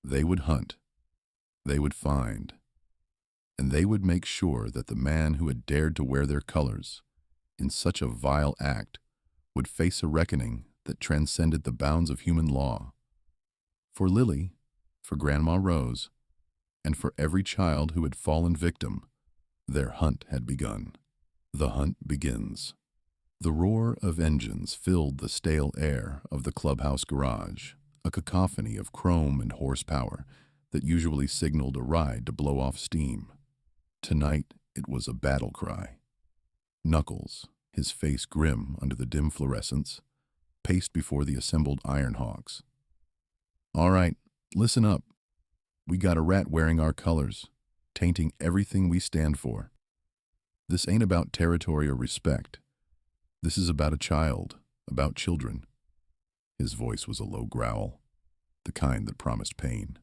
They would hunt, they would find, and they would make sure that the man who had dared to wear their colors in such a vile act would face a reckoning that transcended the bounds of human law. For Lily, for Grandma Rose, and for every child who had fallen victim, their hunt had begun. The hunt begins. The roar of engines filled the stale air of the clubhouse garage, a cacophony of chrome and horsepower that usually signaled a ride to blow off steam. Tonight it was a battle cry. Knuckles, his face grim under the dim fluorescence, paced before the assembled Iron Hawks. "All right, listen up. We got a rat wearing our colors, tainting everything we stand for. This ain't about territory or respect. This is about a child, about children." His voice was a low growl, the kind that promised pain.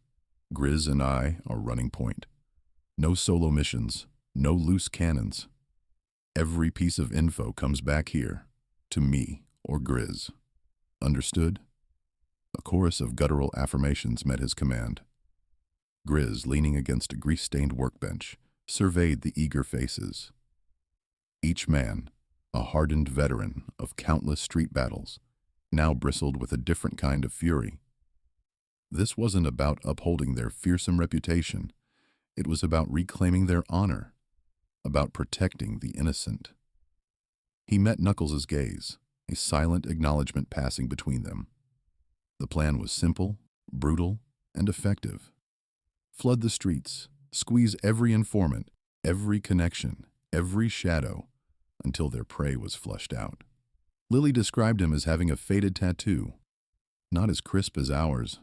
"Grizz and I are running point. No solo missions, no loose cannons. Every piece of info comes back here, to me or Grizz. Understood?" A chorus of guttural affirmations met his command. Grizz, leaning against a grease-stained workbench, surveyed the eager faces. Each man, a hardened veteran of countless street battles, now bristled with a different kind of fury. This wasn't about upholding their fearsome reputation. It was about reclaiming their honor. about protecting the innocent. He met Knuckles' gaze, a silent acknowledgement passing between them. The plan was simple, brutal, and effective. Flood the streets, squeeze every informant, every connection, every shadow, until their prey was flushed out. Lily described him as having a faded tattoo, not as crisp as ours.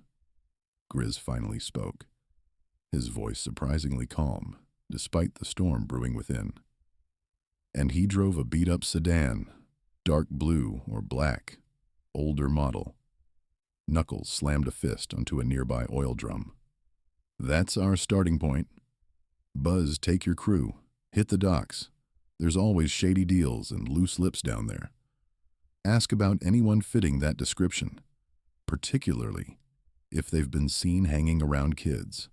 Grizz finally spoke, his voice surprisingly calm, despite the storm brewing within. And he drove a beat-up sedan, dark blue or black, older model. Knuckles slammed a fist onto a nearby oil drum. That's our starting point. Buzz, take your crew. Hit the docks. There's always shady deals and loose lips down there. Ask about anyone fitting that description, particularly if they've been seen hanging around kids.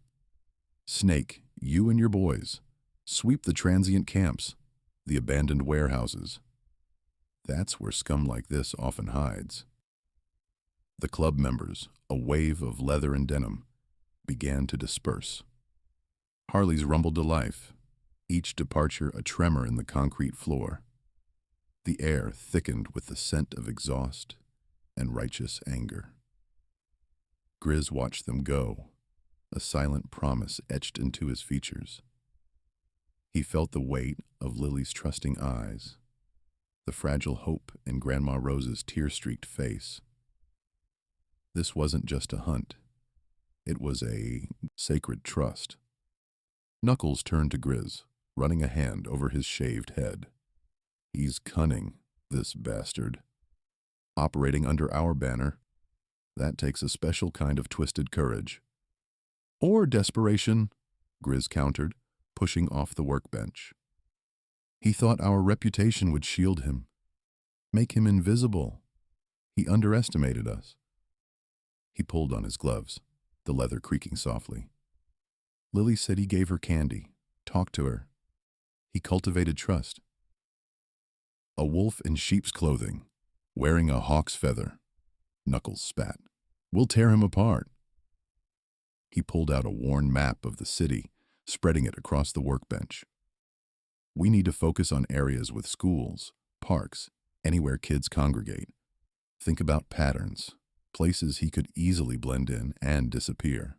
Snake, you and your boys, sweep the transient camps, the abandoned warehouses. That's where scum like this often hides. The club members, a wave of leather and denim, began to disperse. Harleys rumbled to life, each departure a tremor in the concrete floor. The air thickened with the scent of exhaust and righteous anger. Grizz watched them go, a silent promise etched into his features. He felt the weight of Lily's trusting eyes, the fragile hope in Grandma Rose's tear-streaked face. This wasn't just a hunt. It was a sacred trust. Knuckles turned to Grizz, running a hand over his shaved head. He's cunning, this bastard. Operating under our banner, that takes a special kind of twisted courage. Or desperation, Grizz countered, pushing off the workbench. He thought our reputation would shield him, make him invisible. He underestimated us. He pulled on his gloves, the leather creaking softly. Lily said he gave her candy, talked to her. He cultivated trust. A wolf in sheep's clothing, wearing a hawk's feather. Knuckles spat. We'll tear him apart. He pulled out a worn map of the city, spreading it across the workbench. We need to focus on areas with schools, parks, anywhere kids congregate. Think about patterns, places he could easily blend in and disappear.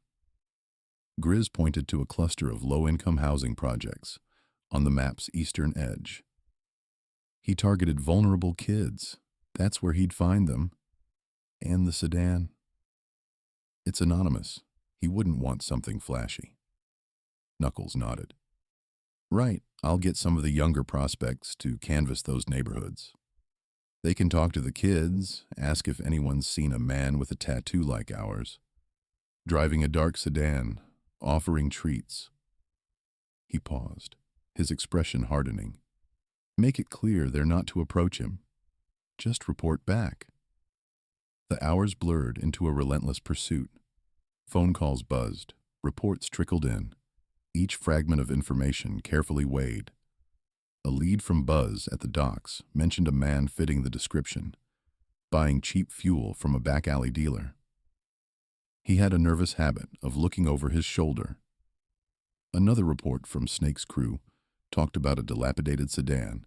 Grizz pointed to a cluster of low-income housing projects on the map's eastern edge. He targeted vulnerable kids. That's where he'd find them. And the sedan. It's anonymous. He wouldn't want something flashy. Knuckles nodded. Right, I'll get some of the younger prospects to canvass those neighborhoods. They can talk to the kids, ask if anyone's seen a man with a tattoo like ours, driving a dark sedan, offering treats. He paused, his expression hardening. Make it clear they're not to approach him. Just report back. The hours blurred into a relentless pursuit. Phone calls buzzed, reports trickled in, each fragment of information carefully weighed. A lead from Buzz at the docks mentioned a man fitting the description, buying cheap fuel from a back alley dealer. He had a nervous habit of looking over his shoulder. Another report from Snake's crew talked about a dilapidated sedan,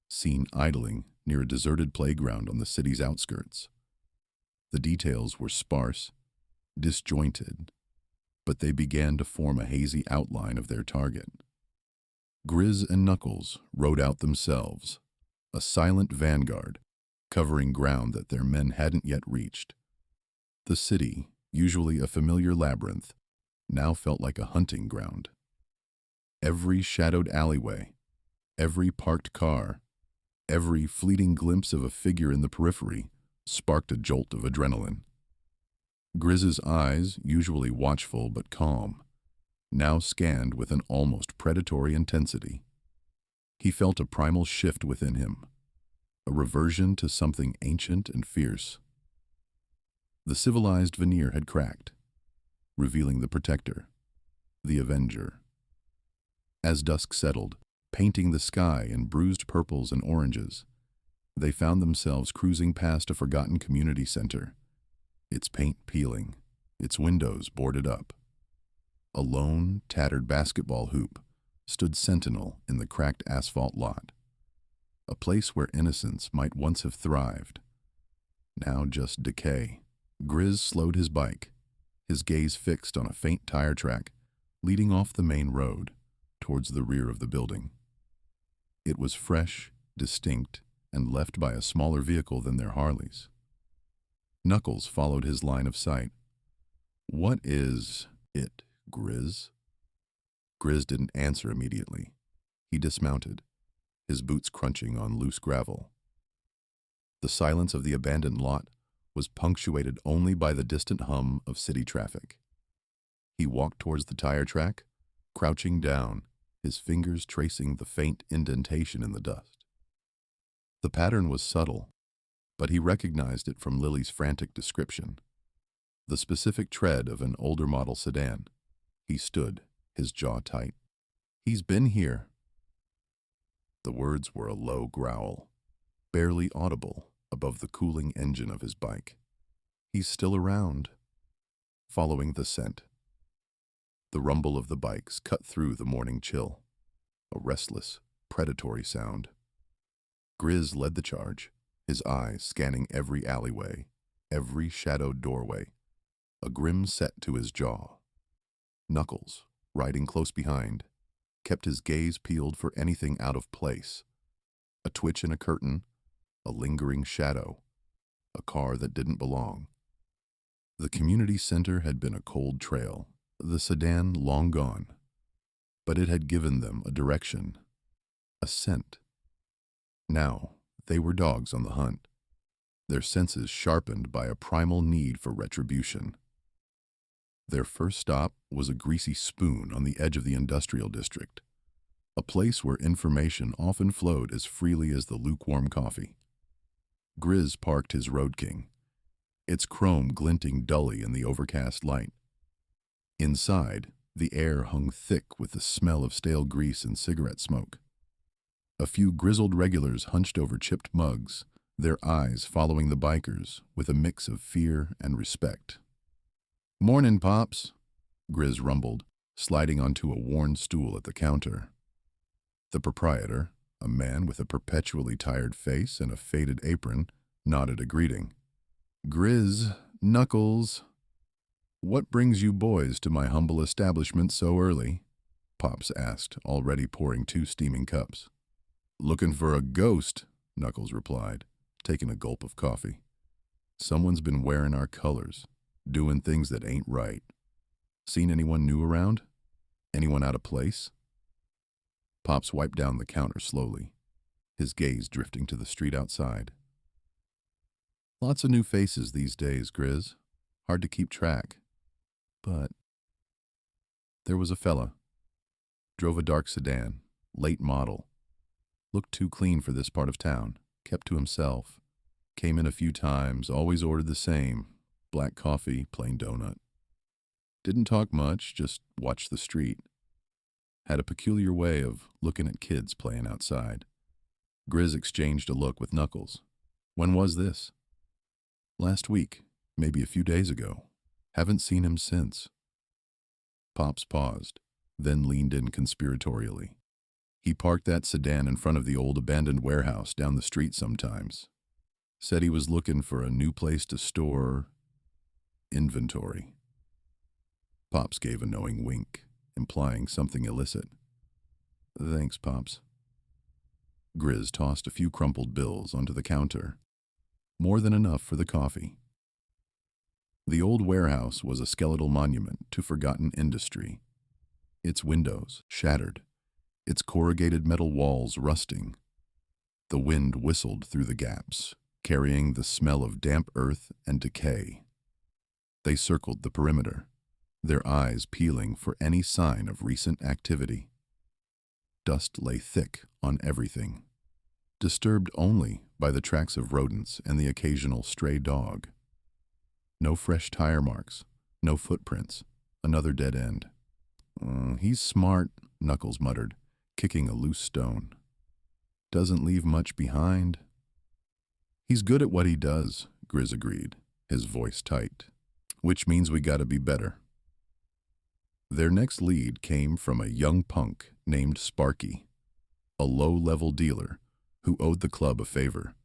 seen idling near a deserted playground on the city's outskirts. The details were sparse, disjointed, but they began to form a hazy outline of their target. Grizz and Knuckles rode out themselves, a silent vanguard, covering ground that their men hadn't yet reached. The city, usually a familiar labyrinth, now felt like a hunting ground. Every shadowed alleyway, every parked car, every fleeting glimpse of a figure in the periphery sparked a jolt of adrenaline. Grizz's eyes, usually watchful but calm, now scanned with an almost predatory intensity. He felt a primal shift within him, a reversion to something ancient and fierce. The civilized veneer had cracked, revealing the protector, the avenger. As dusk settled, painting the sky in bruised purples and oranges, they found themselves cruising past a forgotten community center, its paint peeling, its windows boarded up. A lone, tattered basketball hoop, stood sentinel in the cracked asphalt lot, a place where innocence might once have thrived, now just decay. Grizz slowed his bike, his gaze fixed on a faint tire track leading off the main road towards the rear of the building. It was fresh, distinct, and left by a smaller vehicle than their Harleys. Knuckles followed his line of sight. "What is it, Grizz?" Grizz didn't answer immediately. He dismounted, his boots crunching on loose gravel. The silence of the abandoned lot was punctuated only by the distant hum of city traffic. He walked towards the tire track, crouching down, his fingers tracing the faint indentation in the dust. The pattern was subtle, but he recognized it from Lily's frantic description. The specific tread of an older model sedan. He stood, his jaw tight. "He's been here." The words were a low growl, barely audible above the cooling engine of his bike. "He's still around." Following the scent, the rumble of the bikes cut through the morning chill, a restless, predatory sound. Grizz led the charge, his eyes scanning every alleyway, every shadowed doorway, a grim set to his jaw. Knuckles, riding close behind, kept his gaze peeled for anything out of place. A twitch in a curtain, a lingering shadow, a car that didn't belong. The community center had been a cold trail, the sedan long gone, but it had given them a direction, a scent. Now, they were dogs on the hunt, their senses sharpened by a primal need for retribution. Their first stop was a greasy spoon on the edge of the industrial district, a place where information often flowed as freely as the lukewarm coffee. Grizz parked his Road King, its chrome glinting dully in the overcast light. Inside, the air hung thick with the smell of stale grease and cigarette smoke. A few grizzled regulars hunched over chipped mugs, their eyes following the bikers with a mix of fear and respect. "Mornin', Pops," Grizz rumbled, sliding onto a worn stool at the counter. The proprietor, a man with a perpetually tired face and a faded apron, nodded a greeting. "Grizz, Knuckles, what brings you boys to my humble establishment so early?" Pops asked, already pouring 2 steaming cups. "Looking for a ghost," Knuckles replied, taking a gulp of coffee. "Someone's been wearing our colors, doing things that ain't right. Seen anyone new around? Anyone out of place?" Pops wiped down the counter slowly, his gaze drifting to the street outside. "Lots of new faces these days, Grizz. Hard to keep track. But..." There was a fella. Drove a dark sedan, late model. Looked too clean for this part of town, kept to himself. Came in a few times, always ordered the same. Black coffee, plain donut. Didn't talk much, just watched the street. Had a peculiar way of looking at kids playing outside. Grizz exchanged a look with Knuckles. "When was this?" "Last week, maybe a few days ago. Haven't seen him since." Pops paused, then leaned in conspiratorially. "He parked that sedan in front of the old abandoned warehouse down the street sometimes. Said he was looking for a new place to store inventory." Pops gave a knowing wink, implying something illicit. "Thanks, Pops." Grizz tossed a few crumpled bills onto the counter. More than enough for the coffee. The old warehouse was a skeletal monument to forgotten industry. Its windows shattered, its corrugated metal walls rusting. The wind whistled through the gaps, carrying the smell of damp earth and decay. They circled the perimeter, their eyes peeling for any sign of recent activity. Dust lay thick on everything, disturbed only by the tracks of rodents and the occasional stray dog. No fresh tire marks, no footprints, another dead end. He's smart," Knuckles muttered, kicking a loose stone. "Doesn't leave much behind." "He's good at what he does," Grizz agreed, his voice tight. "Which means we gotta be better." Their next lead came from a young punk named Sparky, a low-level dealer who owed the club a favor.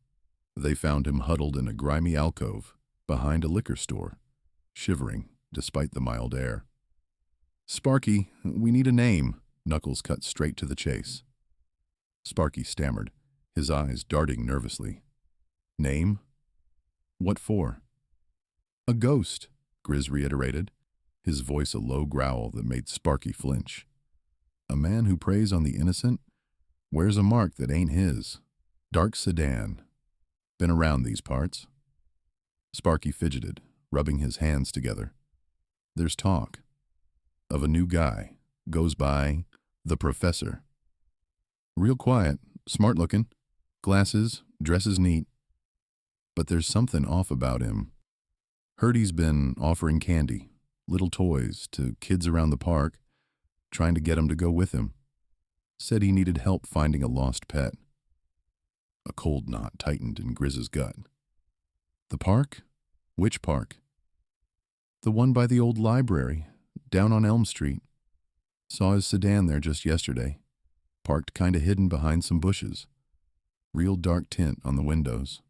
They found him huddled in a grimy alcove behind a liquor store, shivering despite the mild air. "Sparky, we need a name." Knuckles cut straight to the chase. Sparky stammered, his eyes darting nervously. "Name? What for?" "A ghost," Grizz reiterated, his voice a low growl that made Sparky flinch. A man who preys on the innocent wears a mark that ain't his. Dark sedan. Been around these parts. Sparky fidgeted, rubbing his hands together. "There's talk of a new guy. Goes by the Professor. Real quiet, smart looking, glasses, dresses neat. But there's something off about him. Heard he's been offering candy, little toys, to kids around the park, trying to get 'em to go with him. Said he needed help finding a lost pet." A cold knot tightened in Grizz's gut. "The park? Which park?" "The one by the old library, down on Elm Street. Saw his sedan there just yesterday, parked kinda hidden behind some bushes. Real dark tint on the windows."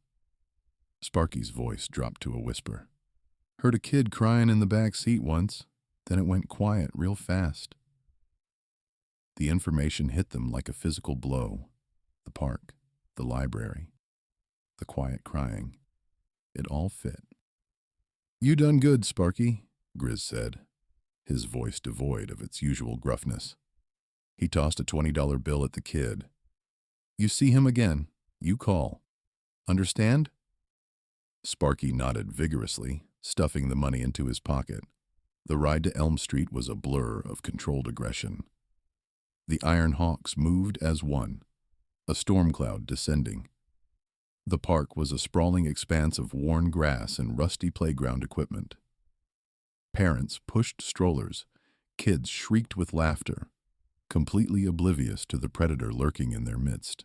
Sparky's voice dropped to a whisper. "Heard a kid crying in the back seat once, then it went quiet real fast." The information hit them like a physical blow. The park, the library, the quiet crying. It all fit. "You done good, Sparky," Grizz said, his voice devoid of its usual gruffness. He tossed a $20 bill at the kid. "You see him again, you call. Understand?" Sparky nodded vigorously, stuffing the money into his pocket. The ride to Elm Street was a blur of controlled aggression. The Iron Hawks moved as one, a storm cloud descending. The park was a sprawling expanse of worn grass and rusty playground equipment. Parents pushed strollers, kids shrieked with laughter, completely oblivious to the predator lurking in their midst.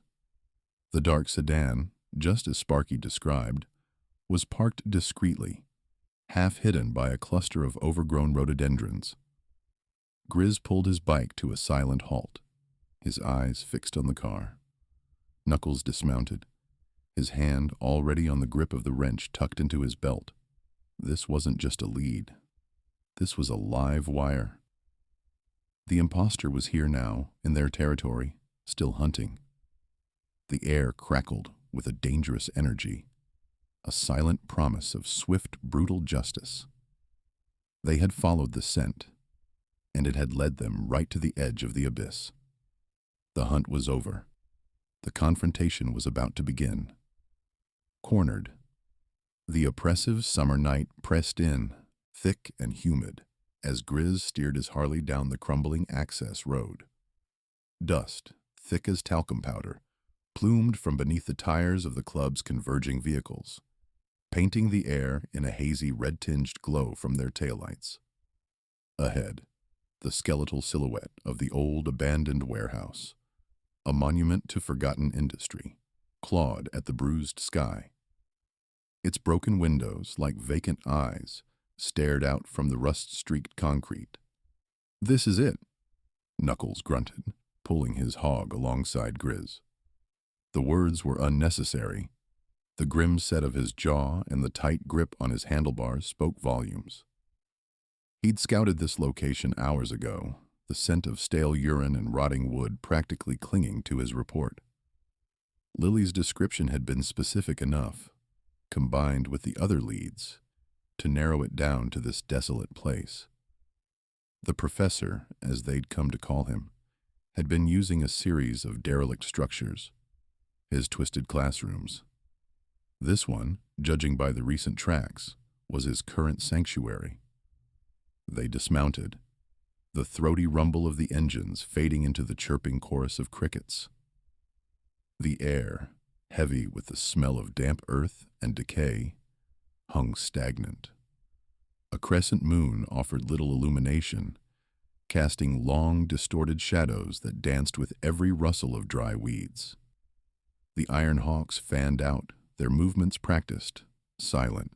The dark sedan, just as Sparky described, was parked discreetly, half hidden by a cluster of overgrown rhododendrons. Grizz pulled his bike to a silent halt, his eyes fixed on the car. Knuckles dismounted, his hand already on the grip of the wrench tucked into his belt. This wasn't just a lead. This was a live wire. The imposter was here now, in their territory, still hunting. The air crackled with a dangerous energy, a silent promise of swift, brutal justice. They had followed the scent, and it had led them right to the edge of the abyss. The hunt was over. The confrontation was about to begin. Cornered. The oppressive summer night pressed in, thick and humid, as Grizz steered his Harley down the crumbling access road. Dust, thick as talcum powder, plumed from beneath the tires of the club's converging vehicles, painting the air in a hazy red-tinged glow from their taillights. Ahead, the skeletal silhouette of the old abandoned warehouse, a monument to forgotten industry, clawed at the bruised sky. Its broken windows, like vacant eyes, stared out from the rust-streaked concrete. "This is it," Knuckles grunted, pulling his hog alongside Grizz. The words were unnecessary. The grim set of his jaw and the tight grip on his handlebars spoke volumes. He'd scouted this location hours ago, the scent of stale urine and rotting wood practically clinging to his report. Lily's description had been specific enough, combined with the other leads, to narrow it down to this desolate place. The Professor, as they'd come to call him, had been using a series of derelict structures, his twisted classrooms. This one, judging by the recent tracks, was his current sanctuary. They dismounted, the throaty rumble of the engines fading into the chirping chorus of crickets. The air, heavy with the smell of damp earth and decay, hung stagnant. A crescent moon offered little illumination, casting long, distorted shadows that danced with every rustle of dry weeds. The Iron Hawks fanned out, their movements practiced, silent.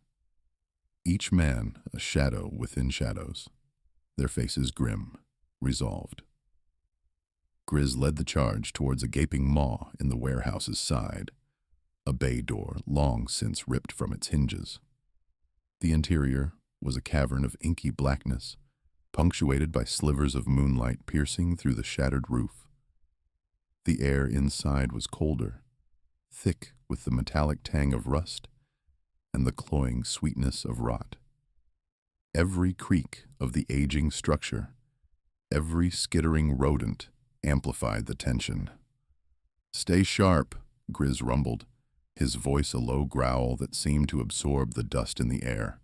Each man a shadow within shadows. their faces grim, resolved. Grizz led the charge towards a gaping maw in the warehouse's side, a bay door long since ripped from its hinges. The interior was a cavern of inky blackness, punctuated by slivers of moonlight piercing through the shattered roof. The air inside was colder, thick with the metallic tang of rust and the cloying sweetness of rot. Every creak of the aging structure, every skittering rodent amplified the tension. "Stay sharp," Grizz rumbled, his voice a low growl that seemed to absorb the dust in the air.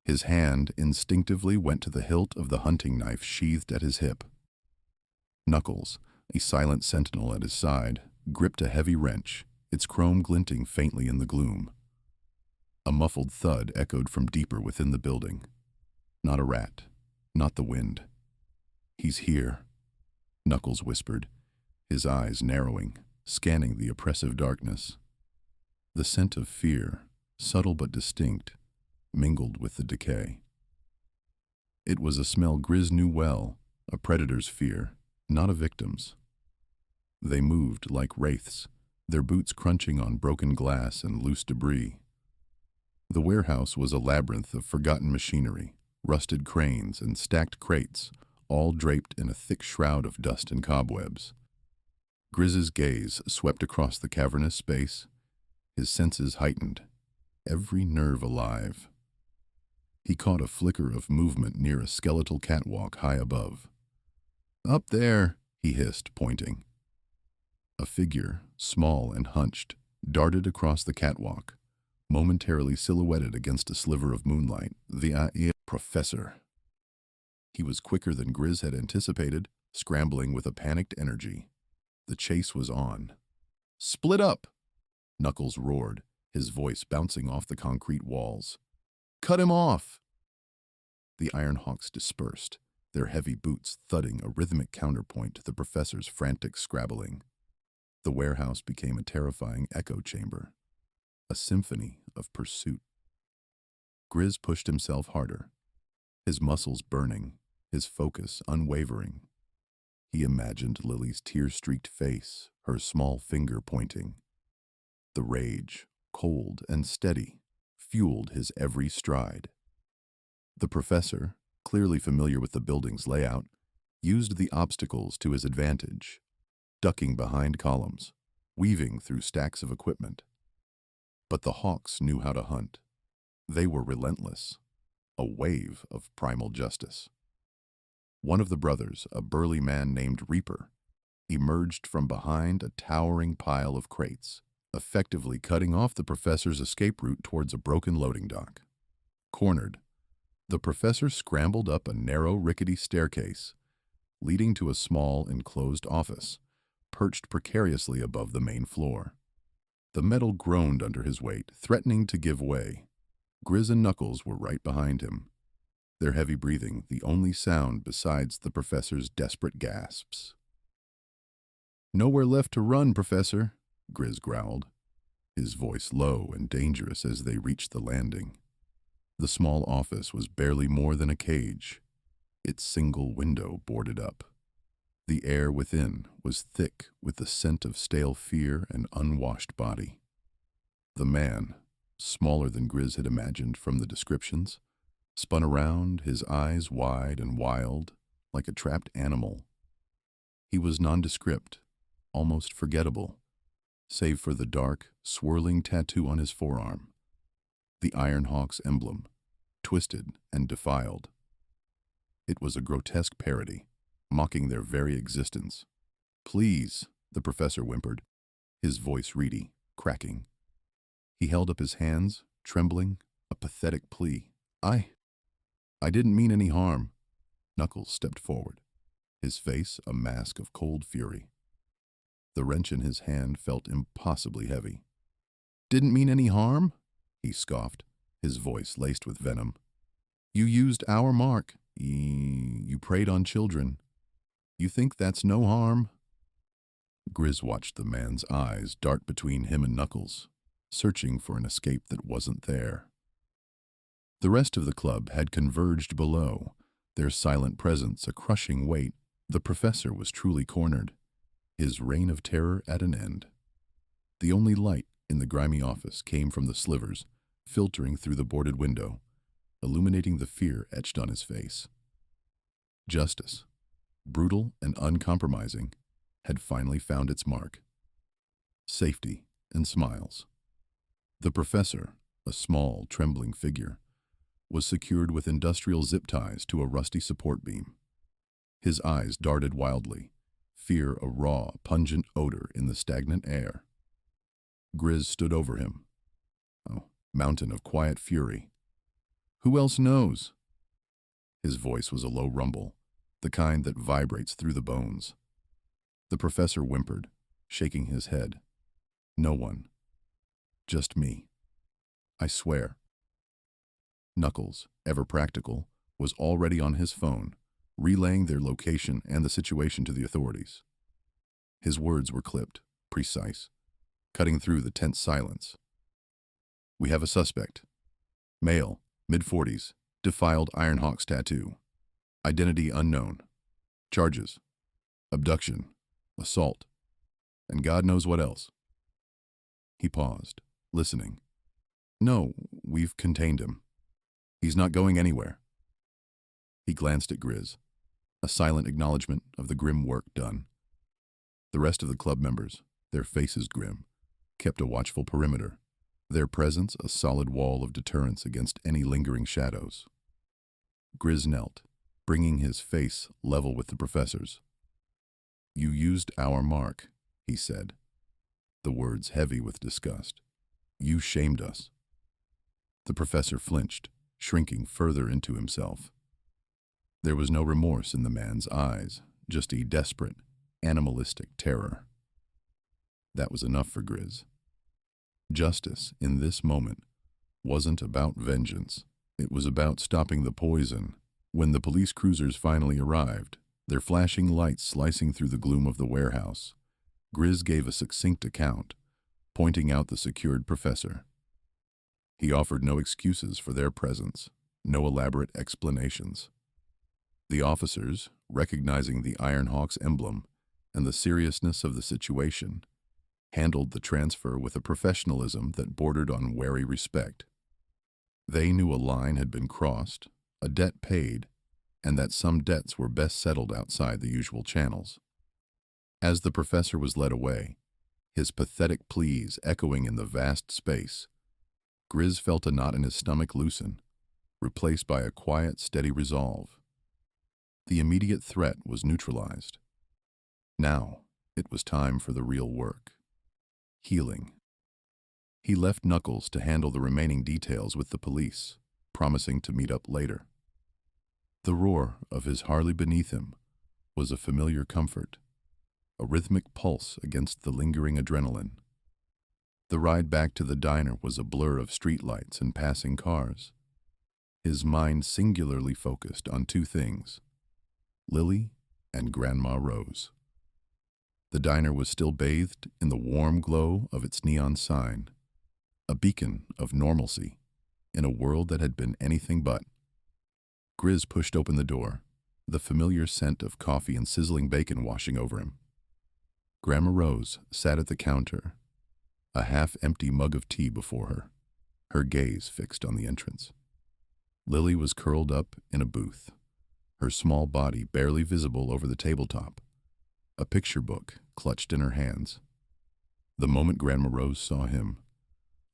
His hand instinctively went to the hilt of the hunting knife sheathed at his hip. Knuckles, a silent sentinel at his side, gripped a heavy wrench, its chrome glinting faintly in the gloom. A muffled thud echoed from deeper within the building. Not a rat, not the wind. "He's here," Knuckles whispered, his eyes narrowing, scanning the oppressive darkness. The scent of fear, subtle but distinct, mingled with the decay. It was a smell Grizz knew well, a predator's fear, not a victim's. They moved like wraiths, their boots crunching on broken glass and loose debris. The warehouse was a labyrinth of forgotten machinery, rusted cranes and stacked crates, all draped in a thick shroud of dust and cobwebs. Grizz's gaze swept across the cavernous space, his senses heightened, every nerve alive. He caught a flicker of movement near a skeletal catwalk high above. "Up there," he hissed, pointing. A figure, small and hunched, darted across the catwalk, momentarily silhouetted against a sliver of moonlight. The Professor. He was quicker than Grizz had anticipated, scrambling with a panicked energy. The chase was on. "Split up!" Knuckles roared, his voice bouncing off the concrete walls. "Cut him off!" The Ironhawks dispersed, their heavy boots thudding a rhythmic counterpoint to the professor's frantic scrabbling. The warehouse became a terrifying echo chamber, a symphony of pursuit. Grizz pushed himself harder, his muscles burning, his focus unwavering. He imagined Lily's tear-streaked face, her small finger pointing. The rage, cold and steady, fueled his every stride. The professor, clearly familiar with the building's layout, used the obstacles to his advantage, ducking behind columns, weaving through stacks of equipment. But the Hawks knew how to hunt. They were relentless, a wave of primal justice. One of the brothers, a burly man named Reaper, emerged from behind a towering pile of crates, effectively cutting off the professor's escape route towards a broken loading dock. Cornered, the professor scrambled up a narrow, rickety staircase, leading to a small, enclosed office, perched precariously above the main floor. The metal groaned under his weight, threatening to give way. Grizz and Knuckles were right behind him, their heavy breathing the only sound besides the professor's desperate gasps. "Nowhere left to run, Professor," Grizz growled, his voice low and dangerous as they reached the landing. The small office was barely more than a cage, its single window boarded up. The air within was thick with the scent of stale fear and unwashed body. The man, smaller than Grizz had imagined from the descriptions, spun around, his eyes wide and wild, like a trapped animal. He was nondescript, almost forgettable, save for the dark, swirling tattoo on his forearm, the Ironhawk's emblem, twisted and defiled. It was a grotesque parody, mocking their very existence. "Please," the professor whimpered, his voice reedy, cracking. He held up his hands, trembling, a pathetic plea. I didn't mean any harm." Knuckles stepped forward, his face a mask of cold fury. The wrench in his hand felt impossibly heavy. "Didn't mean any harm?" he scoffed, his voice laced with venom. "You used our mark. You preyed on children. You think that's no harm?" Grizz watched the man's eyes dart between him and Knuckles, searching for an escape that wasn't there. The rest of the club had converged below, their silent presence a crushing weight. The professor was truly cornered, his reign of terror at an end. The only light in the grimy office came from the slivers, filtering through the boarded window, illuminating the fear etched on his face. Justice, brutal and uncompromising, had finally found its mark. Safety and smiles. The professor, a small, trembling figure, was secured with industrial zip ties to a rusty support beam. His eyes darted wildly, fear a raw, pungent odor in the stagnant air. Grizz stood over him. Oh, mountain of quiet fury. Who else knows? His voice was a low rumble, the kind that vibrates through the bones. The professor whimpered, shaking his head. No one. Just me. I swear. Knuckles, ever practical, was already on his phone, relaying their location and the situation to the authorities. His words were clipped, precise, cutting through the tense silence. We have a suspect. Male, mid-40s, defiled Ironhawk's tattoo. Identity unknown. Charges: abduction, assault, and God knows what else. He paused, listening. No, we've contained him. He's not going anywhere. He glanced at Grizz, a silent acknowledgement of the grim work done. The rest of the club members, their faces grim, kept a watchful perimeter, their presence a solid wall of deterrence against any lingering shadows. Grizz knelt, bringing his face level with the professor's. You used our mark, he said, the words heavy with disgust. You shamed us. The professor flinched, shrinking further into himself. There was no remorse in the man's eyes, just a desperate, animalistic terror. That was enough for Grizz. Justice, in this moment, wasn't about vengeance. It was about stopping the poison. When the police cruisers finally arrived, their flashing lights slicing through the gloom of the warehouse, Grizz gave a succinct account, pointing out the secured professor. He offered no excuses for their presence, no elaborate explanations. The officers, recognizing the Ironhawk's emblem and the seriousness of the situation, handled the transfer with a professionalism that bordered on wary respect. They knew a line had been crossed, a debt paid, and that some debts were best settled outside the usual channels. As the professor was led away, his pathetic pleas echoing in the vast space, Grizz felt a knot in his stomach loosen, replaced by a quiet, steady resolve. The immediate threat was neutralized. Now, it was time for the real work. Healing. He left Knuckles to handle the remaining details with the police, promising to meet up later. The roar of his Harley beneath him was a familiar comfort, a rhythmic pulse against the lingering adrenaline. The ride back to the diner was a blur of streetlights and passing cars. His mind singularly focused on two things: Lily and Grandma Rose. The diner was still bathed in the warm glow of its neon sign, a beacon of normalcy in a world that had been anything but. Grizz pushed open the door, the familiar scent of coffee and sizzling bacon washing over him. Grandma Rose sat at the counter, a half-empty mug of tea before her, her gaze fixed on the entrance. Lily was curled up in a booth, her small body barely visible over the tabletop, a picture book clutched in her hands. The moment Grandma Rose saw him,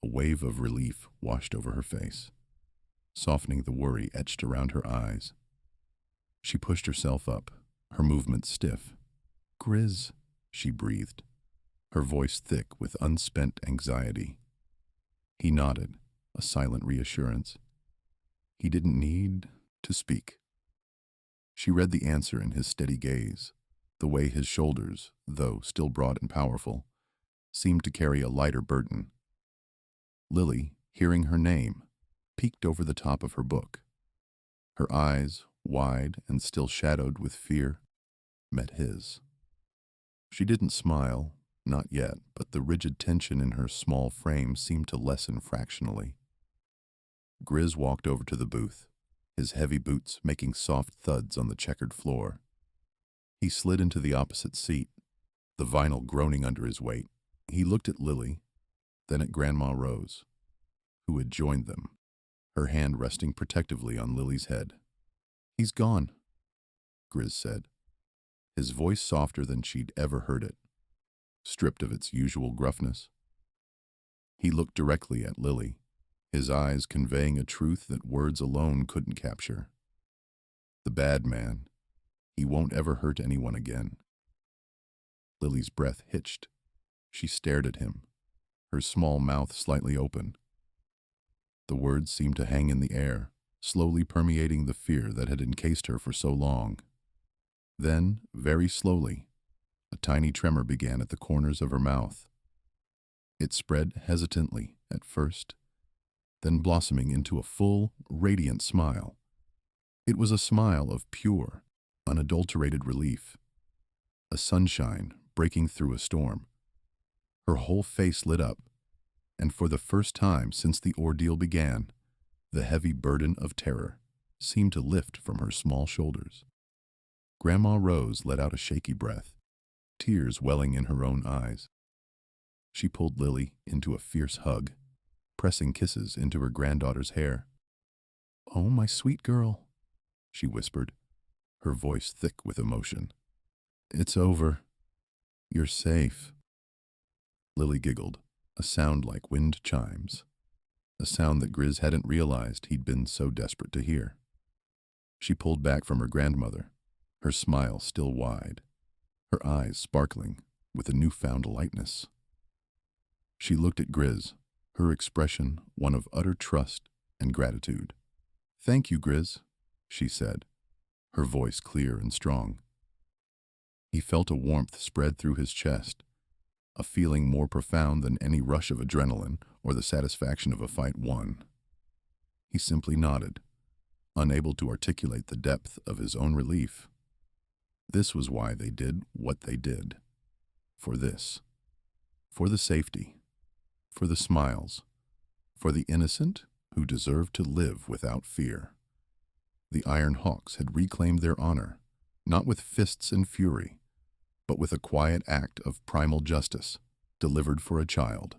a wave of relief washed over her face, softening the worry etched around her eyes. She pushed herself up, her movements stiff. "Grizz," she breathed, her voice thick with unspent anxiety. He nodded, a silent reassurance. He didn't need to speak. She read the answer in his steady gaze, the way his shoulders, though still broad and powerful, seemed to carry a lighter burden. Lily, hearing her name, peeked over the top of her book. Her eyes, wide and still shadowed with fear, met his. She didn't smile, not yet, but the rigid tension in her small frame seemed to lessen fractionally. Grizz walked over to the booth, his heavy boots making soft thuds on the checkered floor. He slid into the opposite seat, the vinyl groaning under his weight. He looked at Lily, then at Grandma Rose, who had joined them, her hand resting protectively on Lily's head. "He's gone," Grizz said, his voice softer than she'd ever heard it, stripped of its usual gruffness. He looked directly at Lily, his eyes conveying a truth that words alone couldn't capture. The bad man, he won't ever hurt anyone again. Lily's breath hitched. She stared at him, her small mouth slightly open. The words seemed to hang in the air, slowly permeating the fear that had encased her for so long. Then, very slowly, a tiny tremor began at the corners of her mouth. It spread hesitantly at first, then blossoming into a full, radiant smile. It was a smile of pure, unadulterated relief, a sunshine breaking through a storm. Her whole face lit up, and for the first time since the ordeal began, the heavy burden of terror seemed to lift from her small shoulders. Grandma Rose let out a shaky breath, tears welling in her own eyes. She pulled Lily into a fierce hug, pressing kisses into her granddaughter's hair. "Oh, my sweet girl," she whispered, her voice thick with emotion. "It's over. You're safe." Lily giggled, a sound like wind chimes, a sound that Grizz hadn't realized he'd been so desperate to hear. She pulled back from her grandmother, her smile still wide, her eyes sparkling with a newfound lightness. She looked at Grizz, her expression one of utter trust and gratitude. "Thank you, Grizz," she said, her voice clear and strong. He felt a warmth spread through his chest, a feeling more profound than any rush of adrenaline or the satisfaction of a fight won. He simply nodded, unable to articulate the depth of his own relief. This was why they did what they did. For this. For the safety. For the smiles. For the innocent who deserved to live without fear. The Iron Hawks had reclaimed their honor, not with fists and fury, but with a quiet act of primal justice delivered for a child.